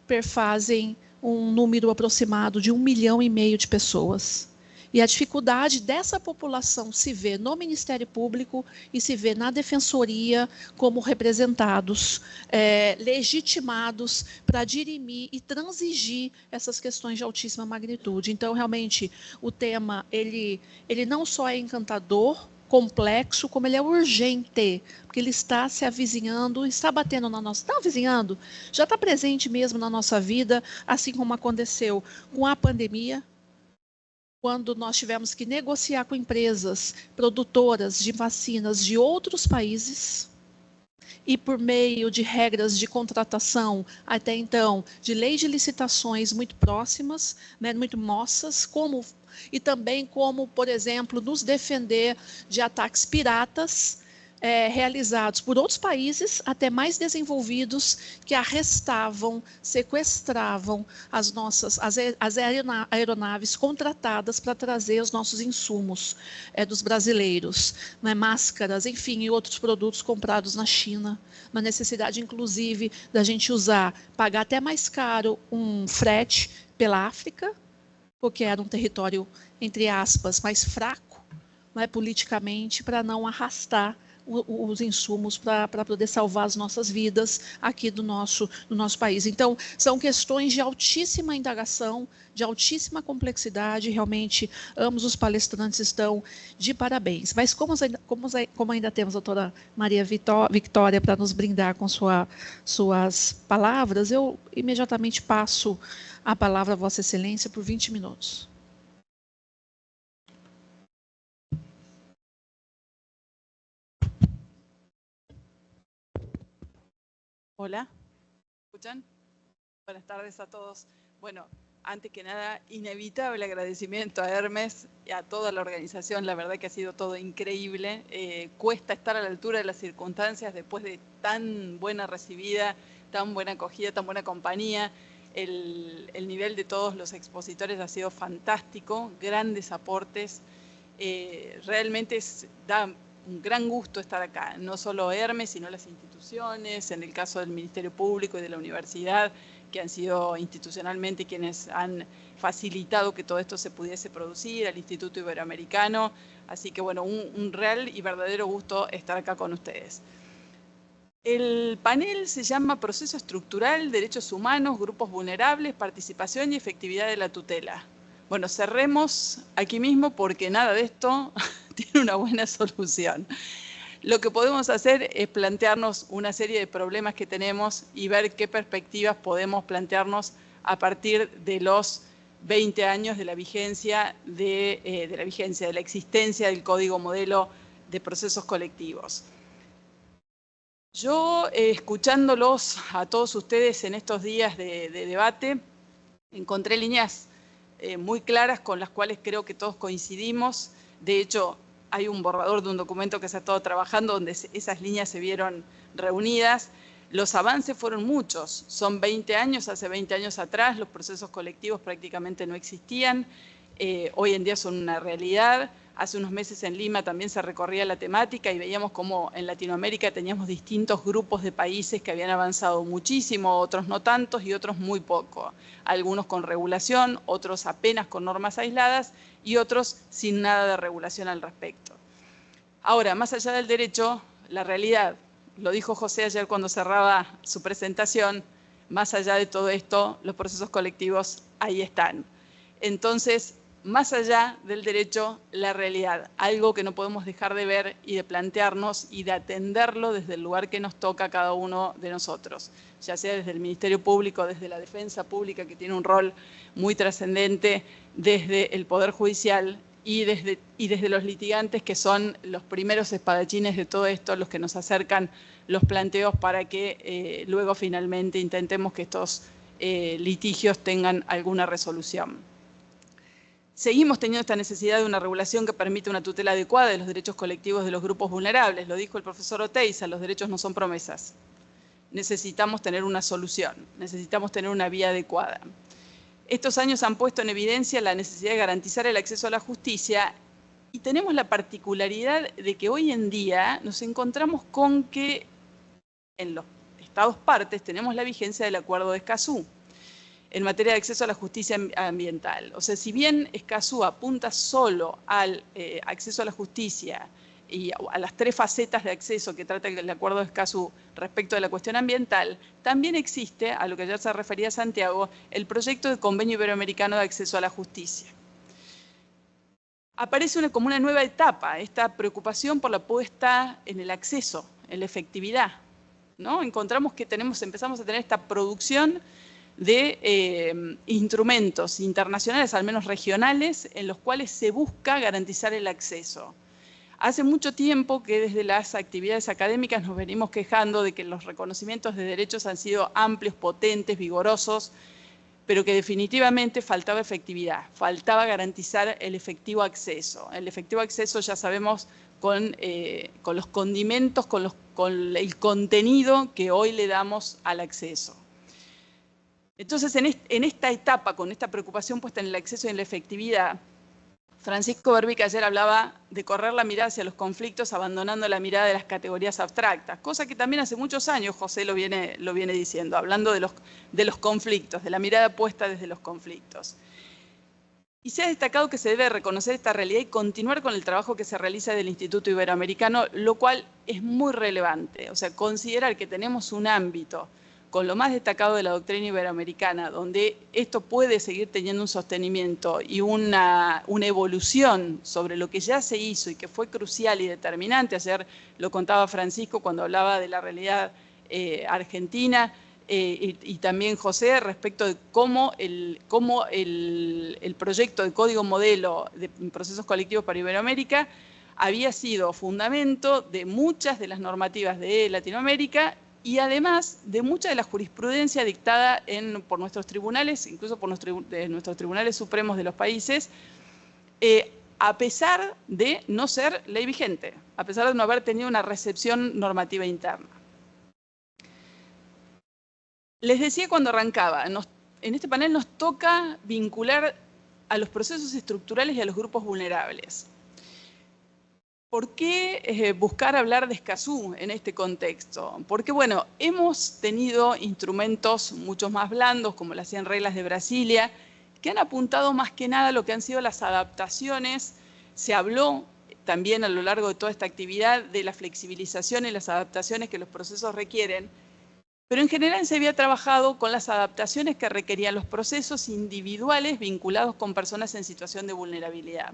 perfazem um número aproximado de 1,5 milhão de pessoas. E a dificuldade dessa população se ver no Ministério Público e se ver na Defensoria como representados, legitimados para dirimir e transigir essas questões de altíssima magnitude. Então, realmente, o tema, ele não só é encantador, complexo, como ele é urgente, porque ele está se avizinhando, está batendo na nossa... Está avizinhando? Já está presente mesmo na nossa vida, assim como aconteceu com a pandemia, quando nós tivemos que negociar com empresas produtoras de vacinas de outros países, e por meio de regras de contratação, até então, de leis de licitações muito próximas, né, muito moças, e também como, por exemplo, nos defender de ataques piratas, realizados por outros países, até mais desenvolvidos, que arrestavam, sequestravam as aeronaves contratadas para trazer os nossos insumos dos brasileiros, né, máscaras, enfim, e outros produtos comprados na China. Uma necessidade, inclusive, da gente pagar até mais caro um frete pela África, porque era um território, entre aspas, mais fraco, né, politicamente, para não arrastar os insumos para poder salvar as nossas vidas aqui no nosso país. Então, são questões de altíssima indagação, de altíssima complexidade, realmente ambos os palestrantes estão de parabéns. Mas como ainda temos a doutora Maria Vitória para nos brindar com suas palavras, eu imediatamente passo a palavra a Vossa Excelência por 20 minutos. Hola, ¿escuchan? Buenas tardes a todos. Bueno, antes que nada, inevitable agradecimiento a Hermes y a toda la organización. La verdad que ha sido todo increíble. Cuesta estar a la altura de las circunstancias después de tan buena recibida, tan buena acogida, tan buena compañía. El nivel de todos los expositores ha sido fantástico, grandes aportes. Realmente da un gran gusto estar acá, no solo Hermes, sino las instituciones, en el caso del Ministerio Público y de la universidad, que han sido institucionalmente quienes han facilitado que todo esto se pudiese producir, al Instituto Iberoamericano. Así que bueno, un real y verdadero gusto estar acá con ustedes. El panel se llama Proceso Estructural, Derechos Humanos, Grupos Vulnerables, Participación y Efectividad de la Tutela. Bueno, cerremos aquí mismo porque nada de esto tiene una buena solución. Lo que podemos hacer es plantearnos una serie de problemas que tenemos y ver qué perspectivas podemos plantearnos a partir de los 20 años de la vigencia de la existencia del Código Modelo de Procesos Colectivos. Yo, escuchándolos a todos ustedes en estos días de debate, encontré líneas muy claras con las cuales creo que todos coincidimos. De hecho, hay un borrador de un documento que se ha estado trabajando donde esas líneas se vieron reunidas. Los avances fueron muchos, son 20 años, hace 20 años atrás los procesos colectivos prácticamente no existían, hoy en día son una realidad. Hace unos meses en Lima también se recorría la temática y veíamos cómo en Latinoamérica teníamos distintos grupos de países que habían avanzado muchísimo, otros no tantos y otros muy poco. Algunos con regulación, otros apenas con normas aisladas y otros sin nada de regulación al respecto. Ahora, más allá del derecho, la realidad, lo dijo José ayer cuando cerraba su presentación, más allá de todo esto, los procesos colectivos ahí están. Entonces, más allá del derecho, la realidad, algo que no podemos dejar de ver y de plantearnos y de atenderlo desde el lugar que nos toca a cada uno de nosotros, ya sea desde el Ministerio Público, desde la Defensa Pública, que tiene un rol muy trascendente, desde el Poder Judicial y desde los litigantes, que son los primeros espadachines de todo esto, los que nos acercan los planteos para que luego finalmente intentemos que estos litigios tengan alguna resolución. Seguimos teniendo esta necesidad de una regulación que permita una tutela adecuada de los derechos colectivos de los grupos vulnerables. Lo dijo el profesor Oteiza, los derechos no son promesas. Necesitamos tener una solución, necesitamos tener una vía adecuada. Estos años han puesto en evidencia la necesidad de garantizar el acceso a la justicia y tenemos la particularidad de que hoy en día nos encontramos con que en los Estados partes tenemos la vigencia del Acuerdo de Escazú en materia de acceso a la justicia ambiental. O sea, si bien Escazú apunta solo al acceso a la justicia y a las 3 facetas de acceso que trata el Acuerdo de Escazú respecto de la cuestión ambiental, también existe, a lo que ya se refería Santiago, el proyecto de Convenio Iberoamericano de Acceso a la Justicia. Aparece como una nueva etapa, esta preocupación por la puesta en el acceso, en la efectividad, ¿no? Encontramos que empezamos a tener esta producción de instrumentos internacionales, al menos regionales, en los cuales se busca garantizar el acceso. Hace mucho tiempo que desde las actividades académicas nos venimos quejando de que los reconocimientos de derechos han sido amplios, potentes, vigorosos, pero que definitivamente faltaba efectividad, faltaba garantizar el efectivo acceso. El efectivo acceso ya sabemos con los condimentos, con el contenido que hoy le damos al acceso. Entonces, en esta etapa, con esta preocupación puesta en el acceso y en la efectividad, Francisco Berbic ayer hablaba de correr la mirada hacia los conflictos, abandonando la mirada de las categorías abstractas, cosa que también hace muchos años José lo viene diciendo, hablando de los conflictos, de la mirada puesta desde los conflictos. Y se ha destacado que se debe reconocer esta realidad y continuar con el trabajo que se realiza del Instituto Iberoamericano, lo cual es muy relevante. O sea, considerar que tenemos un ámbito con lo más destacado de la doctrina iberoamericana, donde esto puede seguir teniendo un sostenimiento y una evolución sobre lo que ya se hizo y que fue crucial y determinante. Ayer lo contaba Francisco cuando hablaba de la realidad argentina, y también José, respecto de cómo el proyecto de código modelo de procesos colectivos para Iberoamérica había sido fundamento de muchas de las normativas de Latinoamérica y además de mucha de la jurisprudencia dictada por nuestros tribunales, incluso por nuestros tribunales supremos de los países, a pesar de no ser ley vigente, a pesar de no haber tenido una recepción normativa interna. Les decía cuando arrancaba, en este panel nos toca vincular a los procesos estructurales y a los grupos vulnerables. ¿Por qué buscar hablar de Escazú en este contexto? Porque, bueno, hemos tenido instrumentos mucho más blandos, como las 100 reglas de Brasilia, que han apuntado más que nada a lo que han sido las adaptaciones. Se habló también a lo largo de toda esta actividad de la flexibilización y las adaptaciones que los procesos requieren, pero en general se había trabajado con las adaptaciones que requerían los procesos individuales vinculados con personas en situación de vulnerabilidad.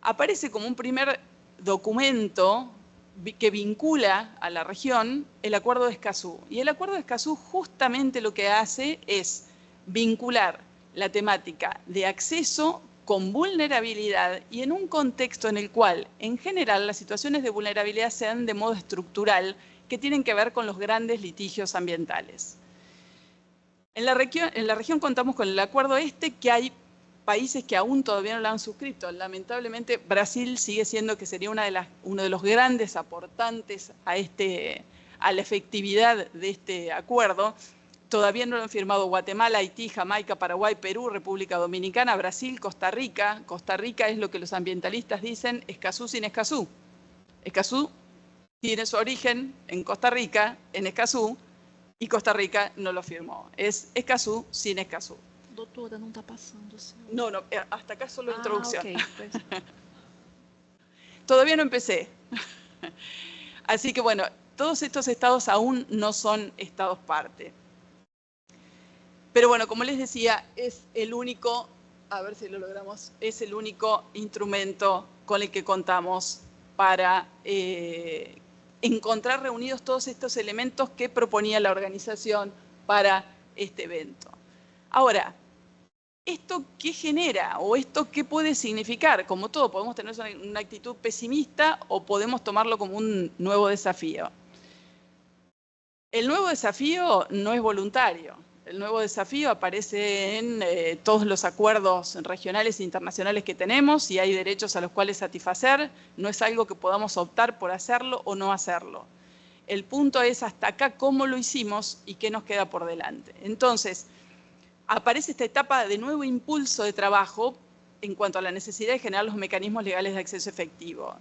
Aparece como un primer documento que vincula a la región el Acuerdo de Escazú. Y el Acuerdo de Escazú justamente lo que hace es vincular la temática de acceso con vulnerabilidad y en un contexto en el cual, en general, las situaciones de vulnerabilidad se dan de modo estructural que tienen que ver con los grandes litigios ambientales. En la región contamos con el acuerdo que hay países que aún todavía no lo han suscrito. Lamentablemente, Brasil sigue siendo que sería uno de los grandes aportantes a la efectividad de este acuerdo. Todavía no lo han firmado Guatemala, Haití, Jamaica, Paraguay, Perú, República Dominicana, Brasil, Costa Rica. Costa Rica es lo que los ambientalistas dicen Escazú sin Escazú. Escazú tiene su origen en Costa Rica, en Escazú, y Costa Rica no lo firmó. Es Escazú sin Escazú. Doutora, não está passando o seu. No, hasta acá solo introducción. Okay, pues. Todavía no empecé. Así que bueno, todos estos estados aún no son estados parte. Pero bueno, como les decía, es el único, a ver si lo logramos, es el único instrumento con el que contamos para encontrar reunidos todos estos elementos que proponía la organización para este evento. Ahora, ¿esto qué genera o esto qué puede significar? Como todo, podemos tener una actitud pesimista o podemos tomarlo como un nuevo desafío. El nuevo desafío no es voluntario. El nuevo desafío aparece en todos los acuerdos regionales e internacionales que tenemos y hay derechos a los cuales satisfacer. No es algo que podamos optar por hacerlo o no hacerlo. El punto es hasta acá cómo lo hicimos y qué nos queda por delante. Entonces, aparece esta etapa de nuevo impulso de trabajo en cuanto a la necesidad de generar los mecanismos legales de acceso efectivo.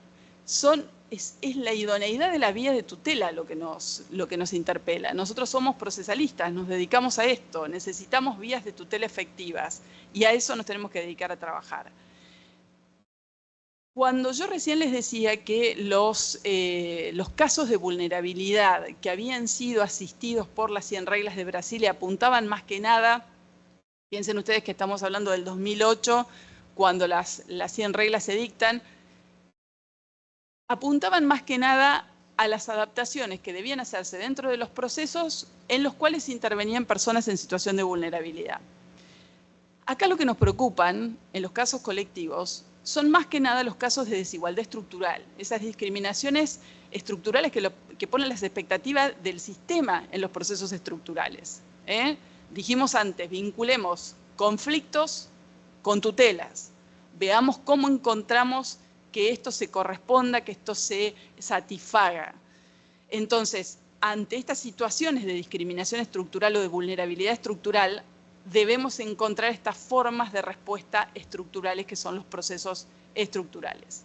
Es la idoneidad de la vía de tutela lo que nos interpela. Nosotros somos procesalistas, nos dedicamos a esto, necesitamos vías de tutela efectivas y a eso nos tenemos que dedicar a trabajar. Cuando yo recién les decía que los casos de vulnerabilidad que habían sido asistidos por las 100 reglas de Brasilia apuntaban más que nada. Piensen ustedes que estamos hablando del 2008, cuando las 100 reglas se dictan, apuntaban más que nada a las adaptaciones que debían hacerse dentro de los procesos en los cuales intervenían personas en situación de vulnerabilidad. Acá lo que nos preocupan en los casos colectivos son más que nada los casos de desigualdad estructural, esas discriminaciones estructurales que ponen las expectativas del sistema en los procesos estructurales. Dijimos antes, vinculemos conflictos con tutelas. Veamos cómo encontramos que esto se corresponda, que esto se satisfaga. Entonces, ante estas situaciones de discriminación estructural o de vulnerabilidad estructural, debemos encontrar estas formas de respuesta estructurales que son los procesos estructurales.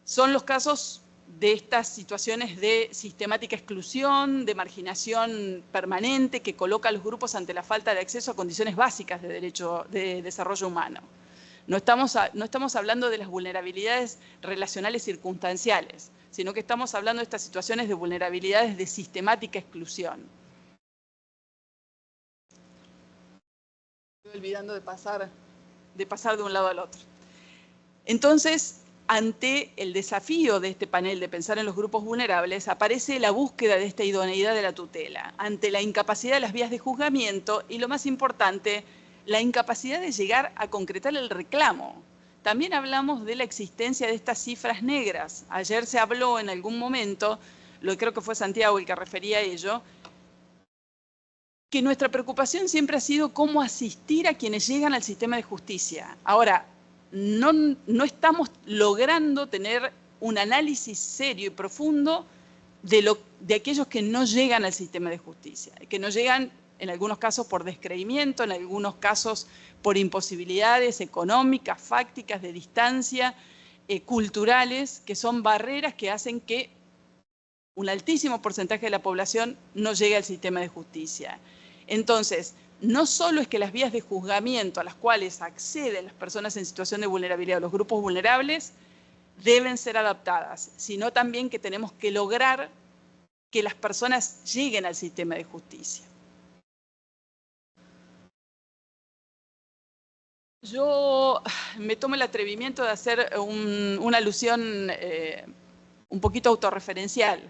Son los casos de estas situaciones de sistemática exclusión, de marginación permanente que coloca a los grupos ante la falta de acceso a condiciones básicas de derecho de desarrollo humano. No estamos hablando de las vulnerabilidades relacionales circunstanciales, sino que estamos hablando de estas situaciones de vulnerabilidades de sistemática exclusión. Estoy olvidando de pasar de un lado al otro. Entonces, ante el desafío de este panel de pensar en los grupos vulnerables, aparece la búsqueda de esta idoneidad de la tutela, ante la incapacidad de las vías de juzgamiento y, lo más importante, la incapacidad de llegar a concretar el reclamo. También hablamos de la existencia de estas cifras negras. Ayer se habló en algún momento, creo que fue Santiago el que refería a ello, que nuestra preocupación siempre ha sido cómo asistir a quienes llegan al sistema de justicia. Ahora, no estamos logrando tener un análisis serio y profundo de aquellos que no llegan al sistema de justicia, que no llegan en algunos casos por descreimiento, en algunos casos por imposibilidades económicas, fácticas, de distancia, culturales, que son barreras que hacen que un altísimo porcentaje de la población no llegue al sistema de justicia. Entonces, no solo es que las vías de juzgamiento a las cuales acceden las personas en situación de vulnerabilidad o los grupos vulnerables deben ser adaptadas, sino también que tenemos que lograr que las personas lleguen al sistema de justicia. Yo me tomo el atrevimiento de hacer una alusión un poquito autorreferencial.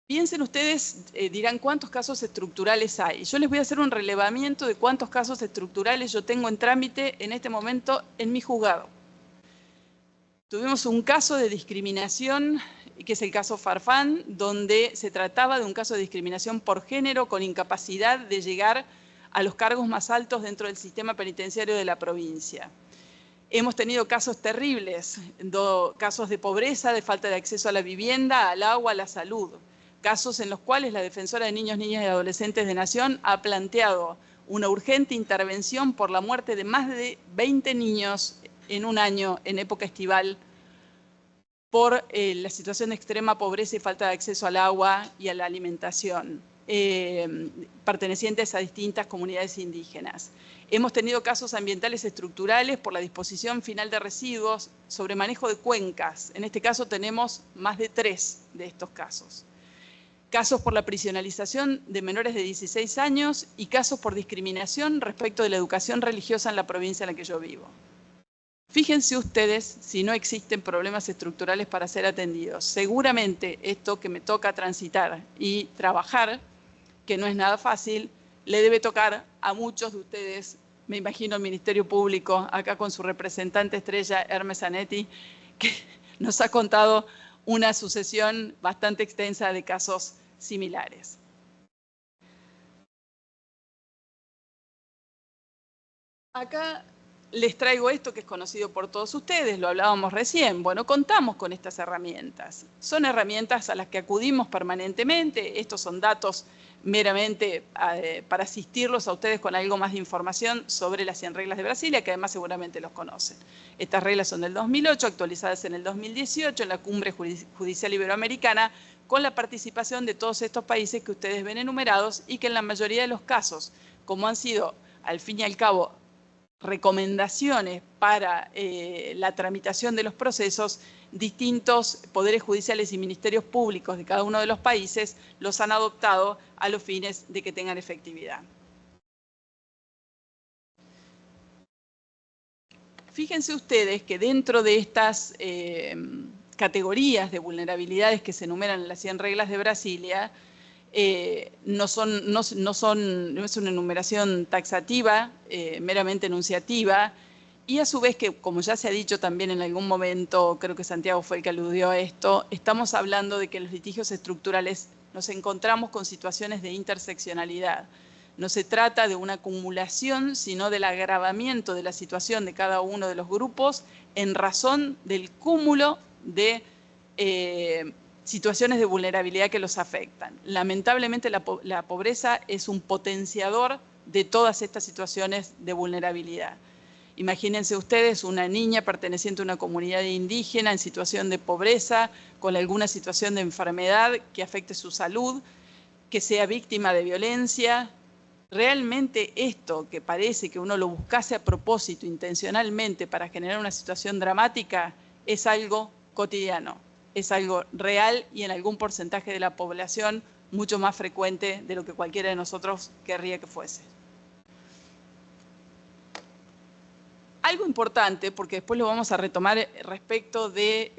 Piensen ustedes, dirán, ¿cuántos casos estructurales hay? Yo les voy a hacer un relevamiento de cuántos casos estructurales yo tengo en trámite en este momento en mi juzgado. Tuvimos un caso de discriminación, que es el caso Farfán, donde se trataba de un caso de discriminación por género con incapacidad de llegar a los cargos más altos dentro del sistema penitenciario de la provincia. Hemos tenido casos terribles, casos de pobreza, de falta de acceso a la vivienda, al agua, a la salud. Casos en los cuales la Defensora de Niños, Niñas y Adolescentes de Nación ha planteado una urgente intervención por la muerte de más de 20 niños en un año, en época estival, por la situación de extrema pobreza y falta de acceso al agua y a la alimentación, pertenecientes a distintas comunidades indígenas. Hemos tenido casos ambientales estructurales por la disposición final de residuos sobre manejo de cuencas. En este caso tenemos más de 3 de estos casos. Casos por la prisionalización de menores de 16 años y casos por discriminación respecto de la educación religiosa en la provincia en la que yo vivo. Fíjense ustedes si no existen problemas estructurales para ser atendidos. Seguramente esto que me toca transitar y trabajar, que no es nada fácil, le debe tocar a muchos de ustedes, me imagino el Ministerio Público, acá con su representante estrella, Hermes Zanetti, que nos ha contado una sucesión bastante extensa de casos similares. Acá les traigo esto que es conocido por todos ustedes, lo hablábamos recién. Bueno, contamos con estas herramientas. Son herramientas a las que acudimos permanentemente. Estos son datos meramente para asistirlos a ustedes con algo más de información sobre las 100 reglas de Brasilia, que además seguramente los conocen. Estas reglas son del 2008, actualizadas en el 2018 en la Cumbre Judicial Iberoamericana, con la participación de todos estos países que ustedes ven enumerados y que en la mayoría de los casos, como han sido, al fin y al cabo, recomendaciones para la tramitación de los procesos, distintos poderes judiciales y ministerios públicos de cada uno de los países los han adoptado a los fines de que tengan efectividad. Fíjense ustedes que dentro de estas categorías de vulnerabilidades que se enumeran en las 100 reglas de Brasilia, no es una enumeración taxativa, meramente enunciativa, y a su vez que, como ya se ha dicho también en algún momento, creo que Santiago fue el que aludió a esto, estamos hablando de que en los litigios estructurales nos encontramos con situaciones de interseccionalidad, No se trata de una acumulación, sino del agravamiento de la situación de cada uno de los grupos en razón del cúmulo de situaciones de vulnerabilidad que los afectan. Lamentablemente la pobreza es un potenciador de todas estas situaciones de vulnerabilidad. Imagínense ustedes una niña perteneciente a una comunidad indígena en situación de pobreza, con alguna situación de enfermedad que afecte su salud, que sea víctima de violencia. Realmente esto que parece que uno lo buscase a propósito, intencionalmente, para generar una situación dramática, es algo cotidiano, es algo real y en algún porcentaje de la población mucho más frecuente de lo que cualquiera de nosotros querría que fuese. Algo importante, porque después lo vamos a retomar respecto de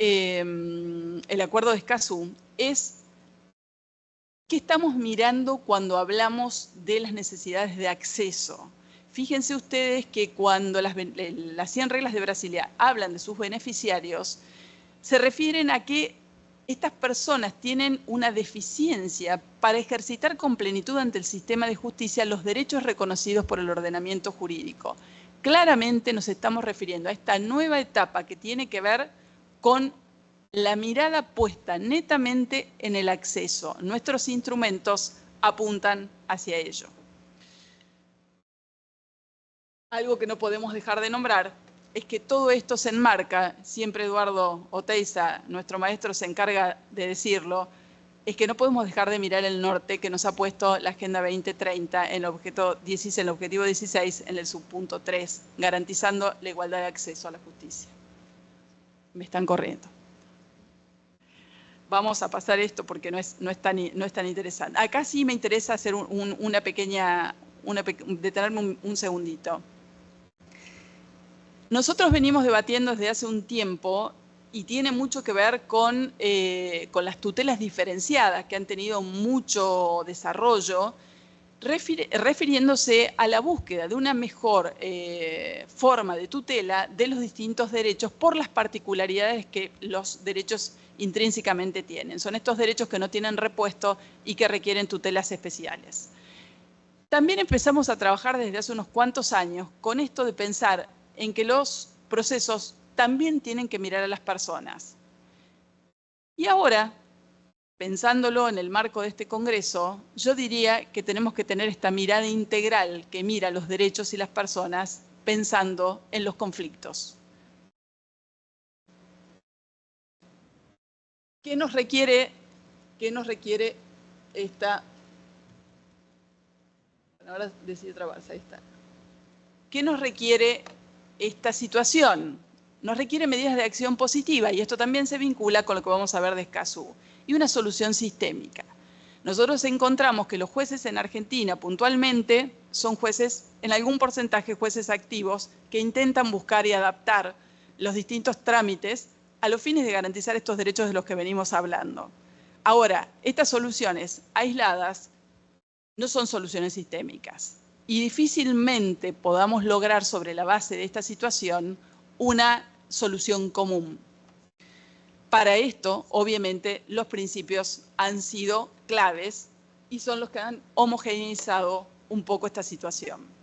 el acuerdo de Escazú, es qué estamos mirando cuando hablamos de las necesidades de acceso. Fíjense ustedes que cuando las 100 reglas de Brasilia hablan de sus beneficiarios, se refieren a que estas personas tienen una deficiencia para ejercitar con plenitud ante el sistema de justicia los derechos reconocidos por el ordenamiento jurídico. Claramente nos estamos refiriendo a esta nueva etapa que tiene que ver con la mirada puesta netamente en el acceso. Nuestros instrumentos apuntan hacia ello. Algo que no podemos dejar de nombrar es que todo esto se enmarca, siempre Eduardo Oteiza, nuestro maestro, se encarga de decirlo, es que no podemos dejar de mirar el norte que nos ha puesto la Agenda 2030 en el objetivo 16, en el subpunto 3, garantizando la igualdad de acceso a la justicia. Me están corriendo. Vamos a pasar esto porque no es tan interesante. Acá sí me interesa hacer detenerme un segundito. Nosotros venimos debatiendo desde hace un tiempo y tiene mucho que ver con las tutelas diferenciadas que han tenido mucho desarrollo, refiriéndose a la búsqueda de una mejor forma de tutela de los distintos derechos por las particularidades que los derechos intrínsecamente tienen. Son estos derechos que no tienen repuesto y que requieren tutelas especiales. También empezamos a trabajar desde hace unos cuantos años con esto de pensar en que los procesos también tienen que mirar a las personas. Y ahora, pensándolo en el marco de este Congreso, yo diría que tenemos que tener esta mirada integral que mira los derechos y las personas pensando en los conflictos. ¿Qué nos requiere esta? Ahora decidí trabarse, ahí está. ¿Qué nos requiere esta situación? Nos requiere medidas de acción positiva y esto también se vincula con lo que vamos a ver de Escazú y una solución sistémica. Nosotros encontramos que los jueces en Argentina puntualmente son jueces, en algún porcentaje jueces activos que intentan buscar y adaptar los distintos trámites a los fines de garantizar estos derechos de los que venimos hablando. Ahora, estas soluciones aisladas no son soluciones sistémicas y difícilmente podamos lograr sobre la base de esta situación una solución común. Para esto, obviamente, los principios han sido claves y son los que han homogeneizado un poco esta situación.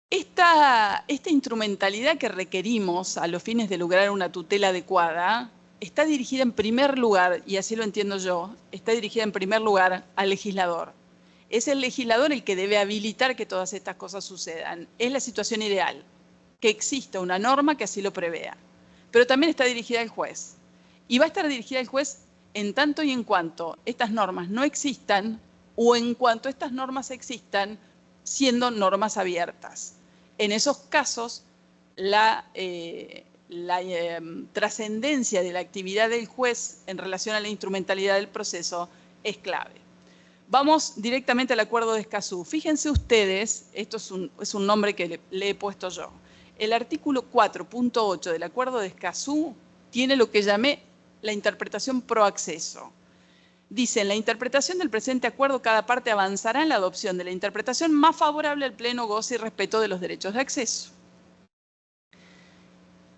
Esta instrumentalidad que requerimos a los fines de lograr una tutela adecuada está dirigida en primer lugar, y así lo entiendo yo, está dirigida en primer lugar al legislador. Es el legislador el que debe habilitar que todas estas cosas sucedan. Es la situación ideal, que exista una norma que así lo prevea. Pero también está dirigida al juez. Y va a estar dirigida al juez en tanto y en cuanto estas normas no existan o en cuanto estas normas existan siendo normas abiertas. En esos casos, la trascendencia de la actividad del juez en relación a la instrumentalidad del proceso es clave. Vamos directamente al acuerdo de Escazú. Fíjense ustedes, esto es un nombre que le he puesto yo. El artículo 4.8 del acuerdo de Escazú tiene lo que llamé la interpretación pro acceso. Dice, en la interpretación del presente acuerdo, cada parte avanzará en la adopción de la interpretación más favorable al pleno goce y respeto de los derechos de acceso.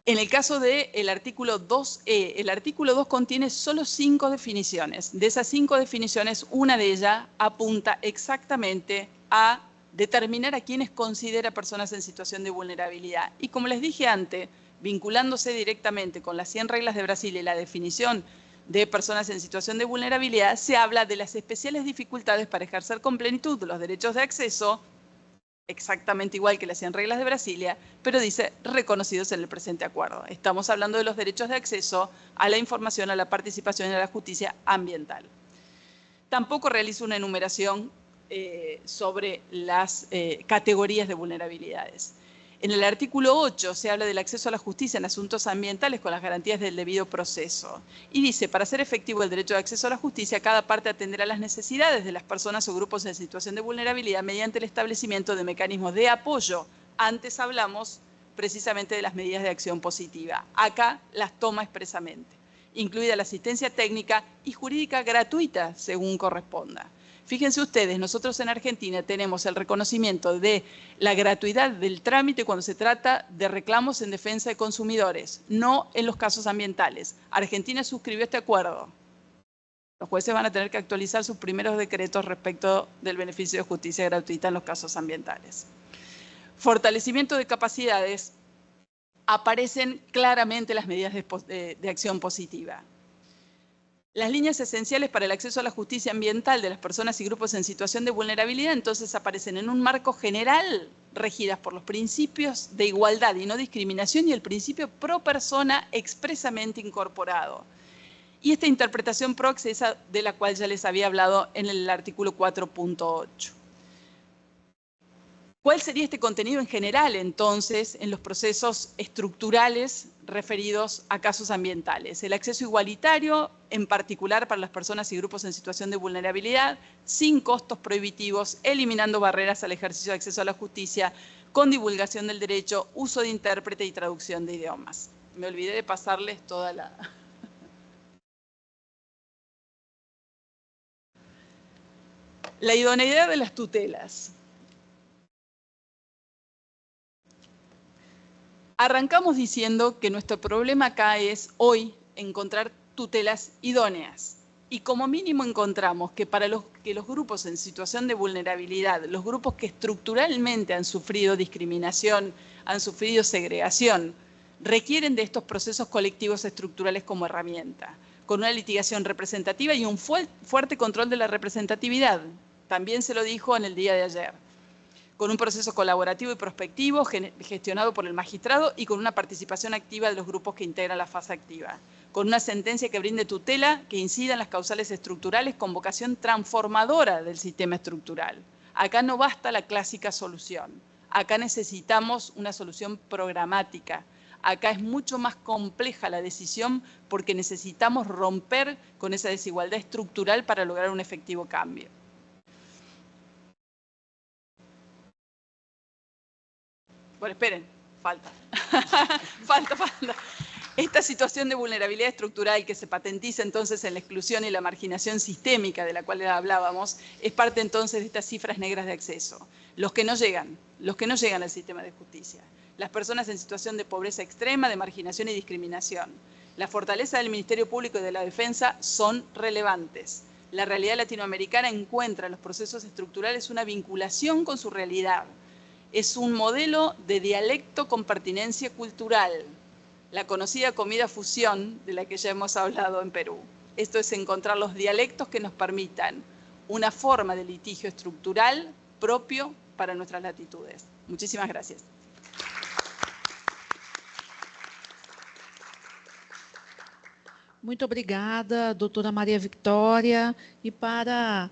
En el caso del artículo 2E, el artículo 2 contiene solo 5 definiciones. De esas 5 definiciones, una de ellas apunta exactamente a determinar a quienes considera personas en situación de vulnerabilidad. Y como les dije antes, vinculándose directamente con las 100 reglas de Brasil y la definición de personas en situación de vulnerabilidad, se habla de las especiales dificultades para ejercer con plenitud los derechos de acceso, exactamente igual que las 100 reglas de Brasilia, pero dice reconocidos en el presente acuerdo. Estamos hablando de los derechos de acceso a la información, a la participación y a la justicia ambiental. Tampoco realiza una enumeración sobre las categorías de vulnerabilidades. En el artículo 8 se habla del acceso a la justicia en asuntos ambientales con las garantías del debido proceso. Y dice, para hacer efectivo el derecho de acceso a la justicia, cada parte atenderá las necesidades de las personas o grupos en situación de vulnerabilidad mediante el establecimiento de mecanismos de apoyo. Antes hablamos precisamente de las medidas de acción positiva. Acá las toma expresamente, incluida la asistencia técnica y jurídica gratuita según corresponda. Fíjense ustedes, nosotros en Argentina tenemos el reconocimiento de la gratuidad del trámite cuando se trata de reclamos en defensa de consumidores, no en los casos ambientales. Argentina suscribió este acuerdo. Los jueces van a tener que actualizar sus primeros decretos respecto del beneficio de justicia gratuita en los casos ambientales. Fortalecimiento de capacidades. Aparecen claramente las medidas de acción positiva. Las líneas esenciales para el acceso a la justicia ambiental de las personas y grupos en situación de vulnerabilidad entonces aparecen en un marco general regidas por los principios de igualdad y no discriminación y el principio pro persona expresamente incorporado. Y esta interpretación pro accesa de la cual ya les había hablado en el artículo 4.8. ¿Cuál sería este contenido en general, entonces, en los procesos estructurales referidos a casos ambientales? El acceso igualitario, en particular para las personas y grupos en situación de vulnerabilidad, sin costos prohibitivos, eliminando barreras al ejercicio de acceso a la justicia, con divulgación del derecho, uso de intérprete y traducción de idiomas. Me olvidé de pasarles toda la... La idoneidad de las tutelas. Arrancamos diciendo que nuestro problema acá es hoy encontrar tutelas idóneas. Y como mínimo encontramos que para los grupos en situación de vulnerabilidad, los grupos que estructuralmente han sufrido discriminación, han sufrido segregación, requieren de estos procesos colectivos estructurales como herramienta, con una litigación representativa y un fuerte control de la representatividad. También se lo dijo en el día de ayer. Con un proceso colaborativo y prospectivo gestionado por el magistrado y con una participación activa de los grupos que integran la fase activa. Con una sentencia que brinde tutela, que incida en las causales estructurales con vocación transformadora del sistema estructural. Acá no basta la clásica solución. Acá necesitamos una solución programática. Acá es mucho más compleja la decisión porque necesitamos romper con esa desigualdad estructural para lograr un efectivo cambio. Bueno, esperen, falta. falta. Esta situación de vulnerabilidad estructural que se patentiza entonces en la exclusión y la marginación sistémica de la cual hablábamos, es parte entonces de estas cifras negras de acceso. Los que no llegan al sistema de justicia. Las personas en situación de pobreza extrema, de marginación y discriminación. La fortaleza del Ministerio Público y de la Defensa son relevantes. La realidad latinoamericana encuentra en los procesos estructurales una vinculación con su realidad. Es un modelo de dialecto con pertinencia cultural, la conocida comida fusión de la que ya hemos hablado en Perú. Esto es encontrar los dialectos que nos permitan una forma de litigio estructural propio para nuestras latitudes. Muchísimas gracias. Muito obrigada, doutora Maria Vitória. E para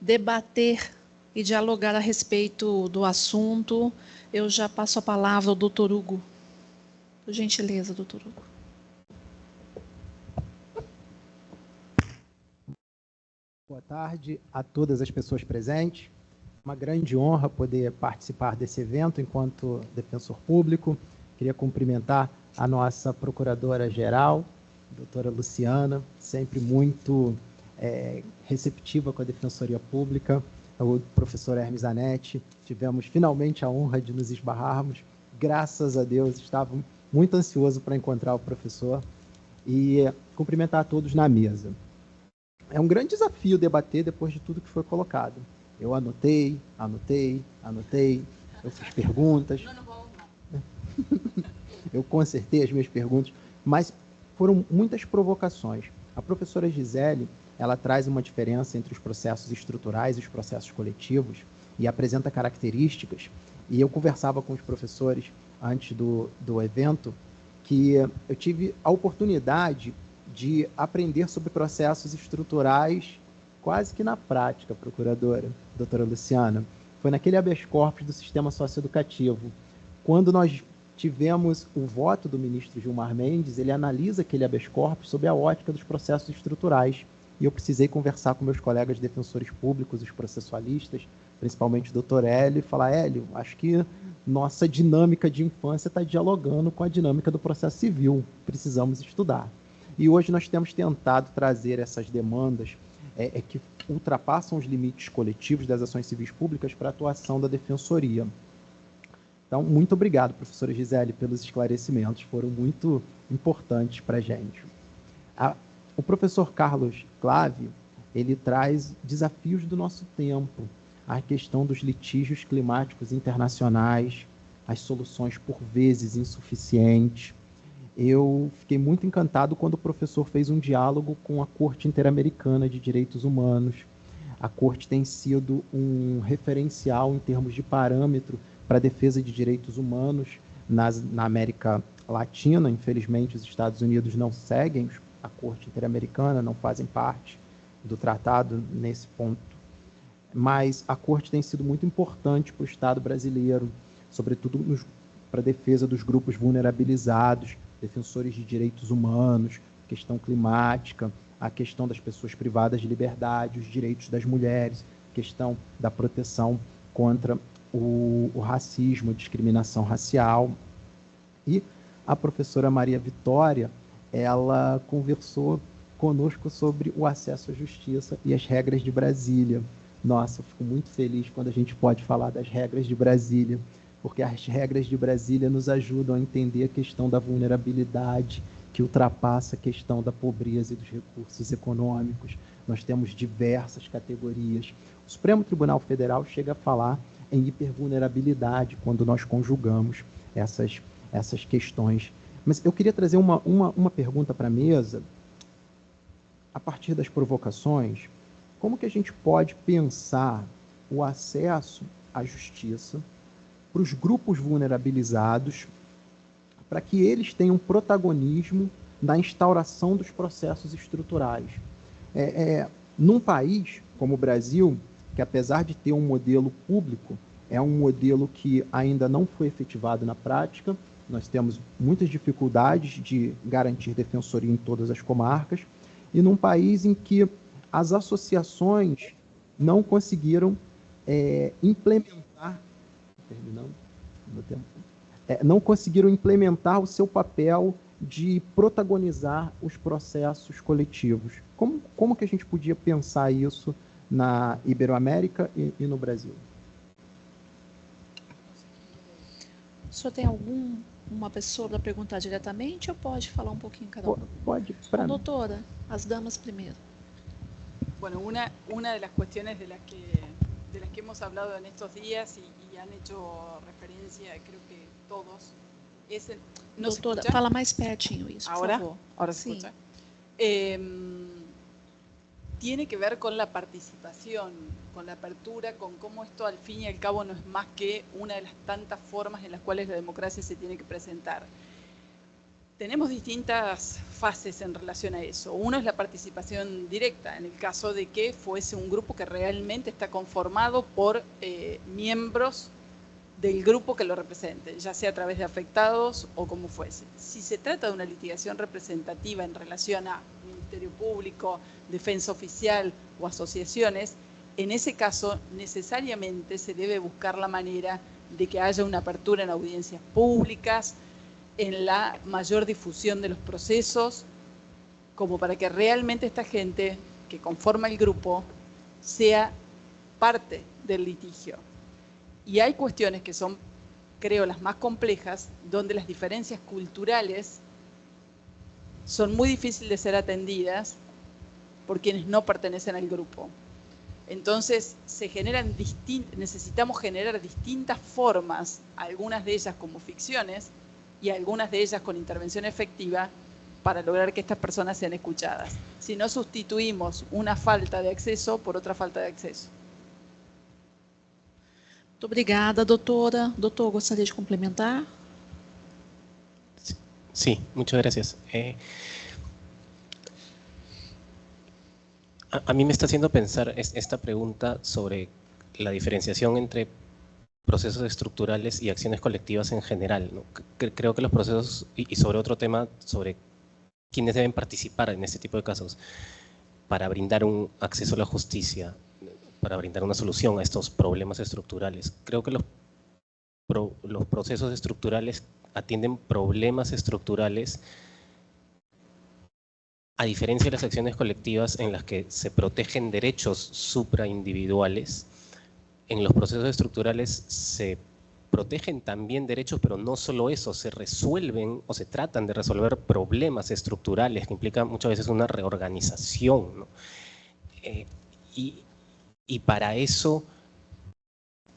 debater e dialogar a respeito do assunto, eu já passo a palavra ao doutor Hugo. Por gentileza, doutor Hugo. Boa tarde a todas as pessoas presentes. Uma grande honra poder participar desse evento enquanto defensor público. Queria cumprimentar a nossa procuradora-geral, doutora Luciana, sempre muito receptiva com a Defensoria Pública, o professor Hermes Zanetti. Tivemos finalmente a honra de nos esbarrarmos. Graças a Deus muito ansioso para encontrar o professor e cumprimentar a todos na mesa. É um grande desafio debater depois de tudo que foi colocado. Eu anotei, eu fiz perguntas. Eu consertei as minhas perguntas, mas foram muitas provocações. A professora Gisele, ela traz uma diferença entre os processos estruturais e os processos coletivos e apresenta características. E eu conversava com os professores antes do evento que eu tive a oportunidade de aprender sobre processos estruturais quase que na prática, procuradora, doutora Luciana. Foi naquele habeas corpus do sistema socioeducativo. Quando nós tivemos o voto do ministro Gilmar Mendes, ele analisa aquele habeas corpus sob a ótica dos processos estruturais. E eu precisei conversar com meus colegas defensores públicos, os processualistas, principalmente o doutor Hélio, e falar: Hélio, acho que nossa dinâmica de infância está dialogando com a dinâmica do processo civil, precisamos estudar. E hoje nós temos tentado trazer essas demandas que ultrapassam os limites coletivos das ações civis públicas para a atuação da defensoria. Então, muito obrigado, professora Gisele, pelos esclarecimentos, foram muito importantes para a gente. O professor Carlos Clave, ele traz desafios do nosso tempo, a questão dos litígios climáticos internacionais, as soluções por vezes insuficientes. Eu fiquei muito encantado quando o professor fez um diálogo com a Corte Interamericana de Direitos Humanos. A Corte tem sido um referencial em termos de parâmetro para a defesa de direitos humanos na América Latina. Infelizmente, os Estados Unidos não seguem a Corte Interamericana, não fazem parte do tratado nesse ponto. Mas a Corte tem sido muito importante para o Estado brasileiro, sobretudo para a defesa dos grupos vulnerabilizados, defensores de direitos humanos, questão climática, a questão das pessoas privadas de liberdade, os direitos das mulheres, questão da proteção contra o racismo, a discriminação racial. E a professora Maria Vitória, ela conversou conosco sobre o acesso à justiça e as regras de Brasília. Nossa, eu fico muito feliz quando a gente pode falar das regras de Brasília, porque as regras de Brasília nos ajudam a entender a questão da vulnerabilidade, que ultrapassa a questão da pobreza e dos recursos econômicos. Nós temos diversas categorias. O Supremo Tribunal Federal chega a falar em hipervulnerabilidade quando nós conjugamos essas questões. Mas eu queria trazer uma pergunta para a mesa, a partir das provocações. Como que a gente pode pensar o acesso à justiça para os grupos vulnerabilizados, para que eles tenham protagonismo na instauração dos processos estruturais? Num país como o Brasil, que apesar de ter um modelo público, é um modelo que ainda não foi efetivado na prática, nós temos muitas dificuldades de garantir defensoria em todas as comarcas, e num país em que as associações não conseguiram não conseguiram implementar o seu papel de protagonizar os processos coletivos. Como que a gente podia pensar isso na Iberoamérica e no Brasil? O senhor tem uma pessoa para perguntar diretamente ou pode falar um pouquinho cada um? Pode. Doutora, as damas primeiro. Bueno, una de las cuestiones de las que hemos hablado en estos días y han hecho referencia, creo que todos, es ¿no Doutora, se escucha? fala mais pertinho isso, ¿Ahora? por favor. Ahora se Sí. escucha. Tiene que ver con la participación, con la apertura, con cómo esto al fin y al cabo no es más que una de las tantas formas en las cuales la democracia se tiene que presentar. Tenemos distintas fases en relación a eso. Uno es la participación directa, en el caso de que fuese un grupo que realmente está conformado por miembros del grupo que lo represente, ya sea a través de afectados o como fuese. Si se trata de una litigación representativa en relación a Ministerio Público, Defensa Oficial o asociaciones, en ese caso necesariamente se debe buscar la manera de que haya una apertura en audiencias públicas, en la mayor difusión de los procesos, como para que realmente esta gente que conforma el grupo sea parte del litigio. Y hay cuestiones que son creo, las más complejas, donde las diferencias culturales son muy difíciles de ser atendidas por quienes no pertenecen al grupo. Entonces, necesitamos generar distintas formas, algunas de ellas como ficciones y algunas de ellas con intervención efectiva, para lograr que estas personas sean escuchadas. Si no sustituimos una falta de acceso por otra falta de acceso. Muito obrigada, doutora. Doutor, gostaria de complementar? Sí, muchas gracias. A mí me está haciendo pensar esta pregunta sobre la diferenciación entre procesos estructurales y acciones colectivas en general, ¿no? Creo que los procesos, y sobre otro tema, sobre quiénes deben participar en este tipo de casos para brindar un acceso a la justicia, para brindar una solución a estos problemas estructurales. Creo que los procesos estructurales atienden problemas estructurales, a diferencia de las acciones colectivas en las que se protegen derechos supraindividuales. En los procesos estructurales se protegen también derechos, pero no solo eso, se resuelven o se tratan de resolver problemas estructurales que implican muchas veces una reorganización, ¿no? Y para eso,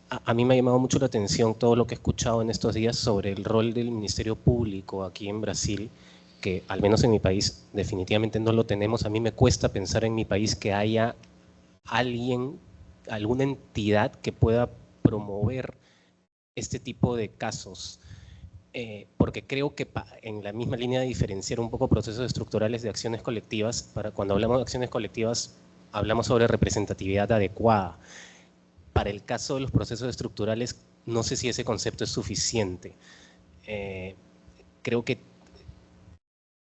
a mí me ha llamado mucho la atención todo lo que he escuchado en estos días sobre el rol del Ministerio Público aquí en Brasil, que al menos en mi país definitivamente no lo tenemos. A mí me cuesta pensar en mi país que haya alguien, alguna entidad que pueda promover este tipo de casos, porque creo que en la misma línea de diferenciar un poco procesos estructurales de acciones colectivas, cuando hablamos de acciones colectivas hablamos sobre representatividad adecuada. Para el caso de los procesos estructurales, no sé si ese concepto es suficiente. Creo que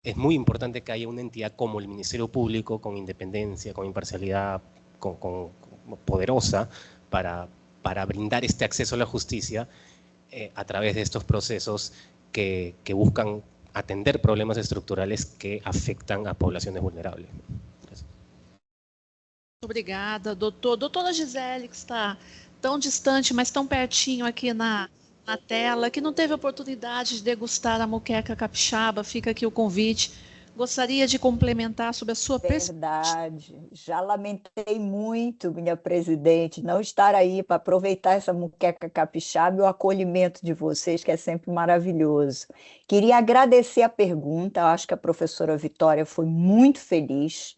es muy importante que haya una entidad como el Ministerio Público, con independencia, con imparcialidad, con poderosa, para brindar este acceso a la justicia a través de estos procesos que buscan atender problemas estructurales que afectan a poblaciones vulnerables. Obrigada, doutor. Doutora Gisele, que está tão distante, mas tão pertinho aqui na tela, que não teve oportunidade de degustar a moqueca capixaba, fica aqui o convite. Gostaria de complementar sobre a sua perspectiva. Verdade. Já lamentei muito, minha presidente, não estar aí para aproveitar essa moqueca capixaba e o acolhimento de vocês, que é sempre maravilhoso. Queria agradecer a pergunta, eu acho que a professora Vitória foi muito feliz,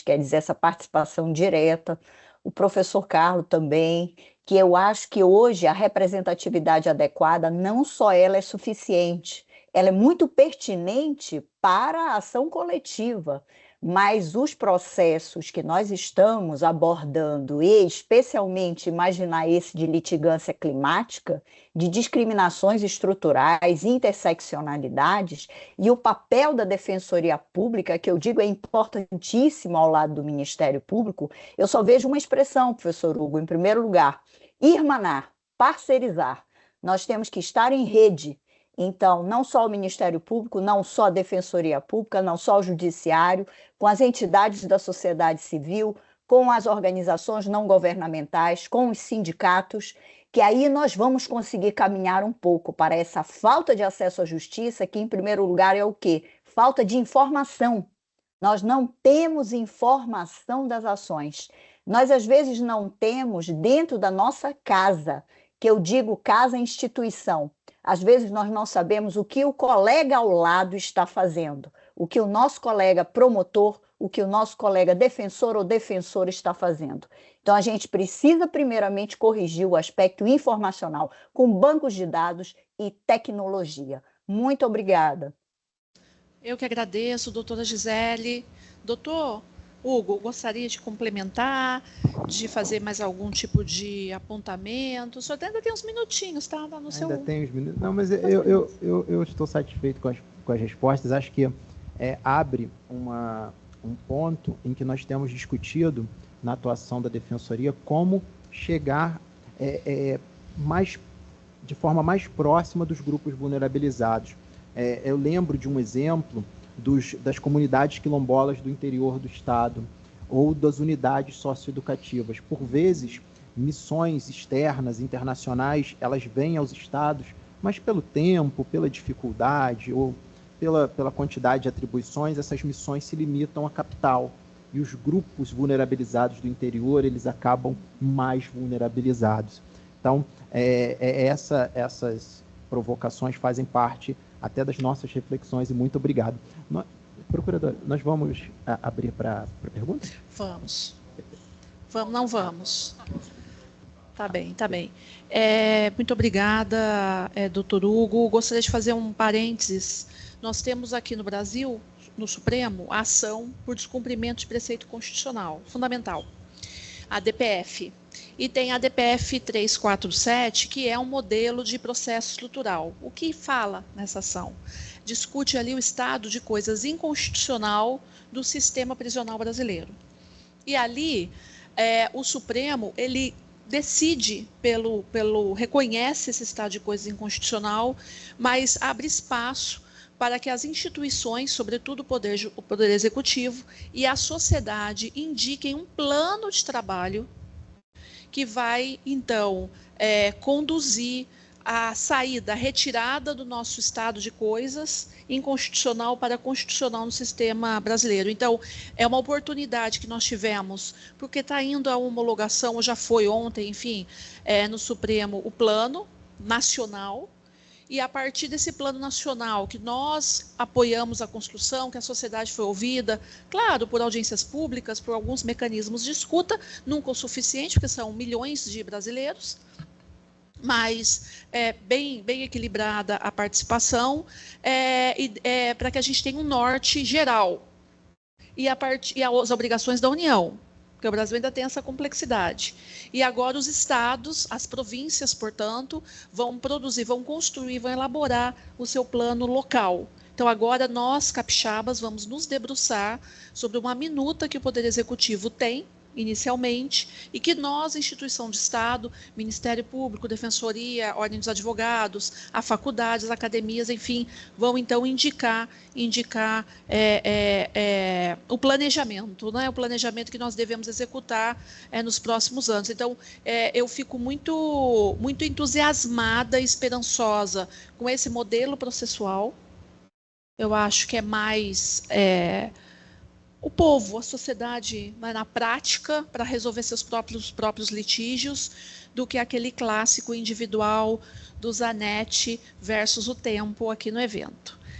quer dizer, essa participação direta. O professor Carlos também, que eu acho que hoje a representatividade adequada, não só ela é suficiente, ela é muito pertinente para a ação coletiva, mas os processos que nós estamos abordando, e especialmente imaginar esse de litigância climática, de discriminações estruturais, interseccionalidades, e o papel da Defensoria Pública, que eu digo é importantíssimo ao lado do Ministério Público, eu só vejo uma expressão, professor Hugo, em primeiro lugar, irmanar, parcerizar. Nós temos que estar em rede. Então, não só o Ministério Público, não só a Defensoria Pública, não só o Judiciário, com as entidades da sociedade civil, com as organizações não governamentais, com os sindicatos, que aí nós vamos conseguir caminhar um pouco para essa falta de acesso à justiça, que em primeiro lugar é o quê? Falta de informação. Nós não temos informação das ações. Nós, às vezes, não temos dentro da nossa casa, que eu digo casa instituição. Às vezes nós não sabemos o que o colega ao lado está fazendo, o que o nosso colega promotor, o que o nosso colega defensor ou defensora está fazendo. Então a gente precisa primeiramente corrigir o aspecto informacional com bancos de dados e tecnologia. Muito obrigada. Eu que agradeço, doutora Gisele. Doutor Hugo, gostaria de complementar, de fazer mais algum tipo de apontamento? O senhor ainda tem uns minutinhos, tá? No seu... Ainda tem uns minutos. Não, mas eu estou satisfeito com as respostas. Acho que abre um ponto em que nós temos discutido na atuação da Defensoria como chegar de forma mais próxima dos grupos vulnerabilizados. Eu lembro de um exemplo das comunidades quilombolas do interior do estado ou das unidades socioeducativas. Por vezes, missões externas, internacionais, elas vêm aos estados, mas pelo tempo, pela dificuldade ou pela quantidade de atribuições, essas missões se limitam à capital. E os grupos vulnerabilizados do interior, eles acabam mais vulnerabilizados. Então, essas provocações fazem parte até das nossas reflexões, e muito obrigado. Procurador, nós vamos abrir para perguntas? Vamos. Vamos, não vamos. Tá bem, tá bem. Muito obrigada, doutor Hugo. Gostaria de fazer um parênteses. Nós temos aqui no Brasil, no Supremo, a ação por descumprimento de preceito constitucional fundamental, a DPF. E tem a DPF 347, que é um modelo de processo estrutural. O que fala nessa ação? Discute ali o estado de coisas inconstitucional do sistema prisional brasileiro. E ali, o Supremo, ele decide reconhece esse estado de coisas inconstitucional, mas abre espaço para que as instituições, sobretudo o Poder Executivo e a sociedade, indiquem um plano de trabalho que vai, então, conduzir a saída, a retirada do nosso estado de coisas inconstitucional para constitucional no sistema brasileiro. Então, é uma oportunidade que nós tivemos, porque está indo a homologação, ou já foi ontem, enfim, no Supremo, o plano nacional. E a partir desse plano nacional, que nós apoiamos a construção, que a sociedade foi ouvida, claro, por audiências públicas, por alguns mecanismos de escuta, nunca o suficiente, porque são milhões de brasileiros, mas bem equilibrada a participação, para que a gente tenha um norte geral e as obrigações da União, porque o Brasil ainda tem essa complexidade. E agora os estados, as províncias, portanto, vão produzir, vão construir, vão elaborar o seu plano local. Então, agora nós, capixabas, vamos nos debruçar sobre uma minuta que o Poder Executivo tem, inicialmente, e que nós, instituição de Estado, Ministério Público, Defensoria, Ordem dos Advogados, a faculdades, academias, enfim, vão então indicar o planejamento, né? O planejamento que nós devemos executar nos próximos anos. Então, eu fico muito entusiasmada e esperançosa com esse modelo processual. Eu acho que é mais o povo, a sociedade, na prática, para resolver seus próprios litígios, do que aquele clássico individual do Zanetti versus o tempo aqui no evento.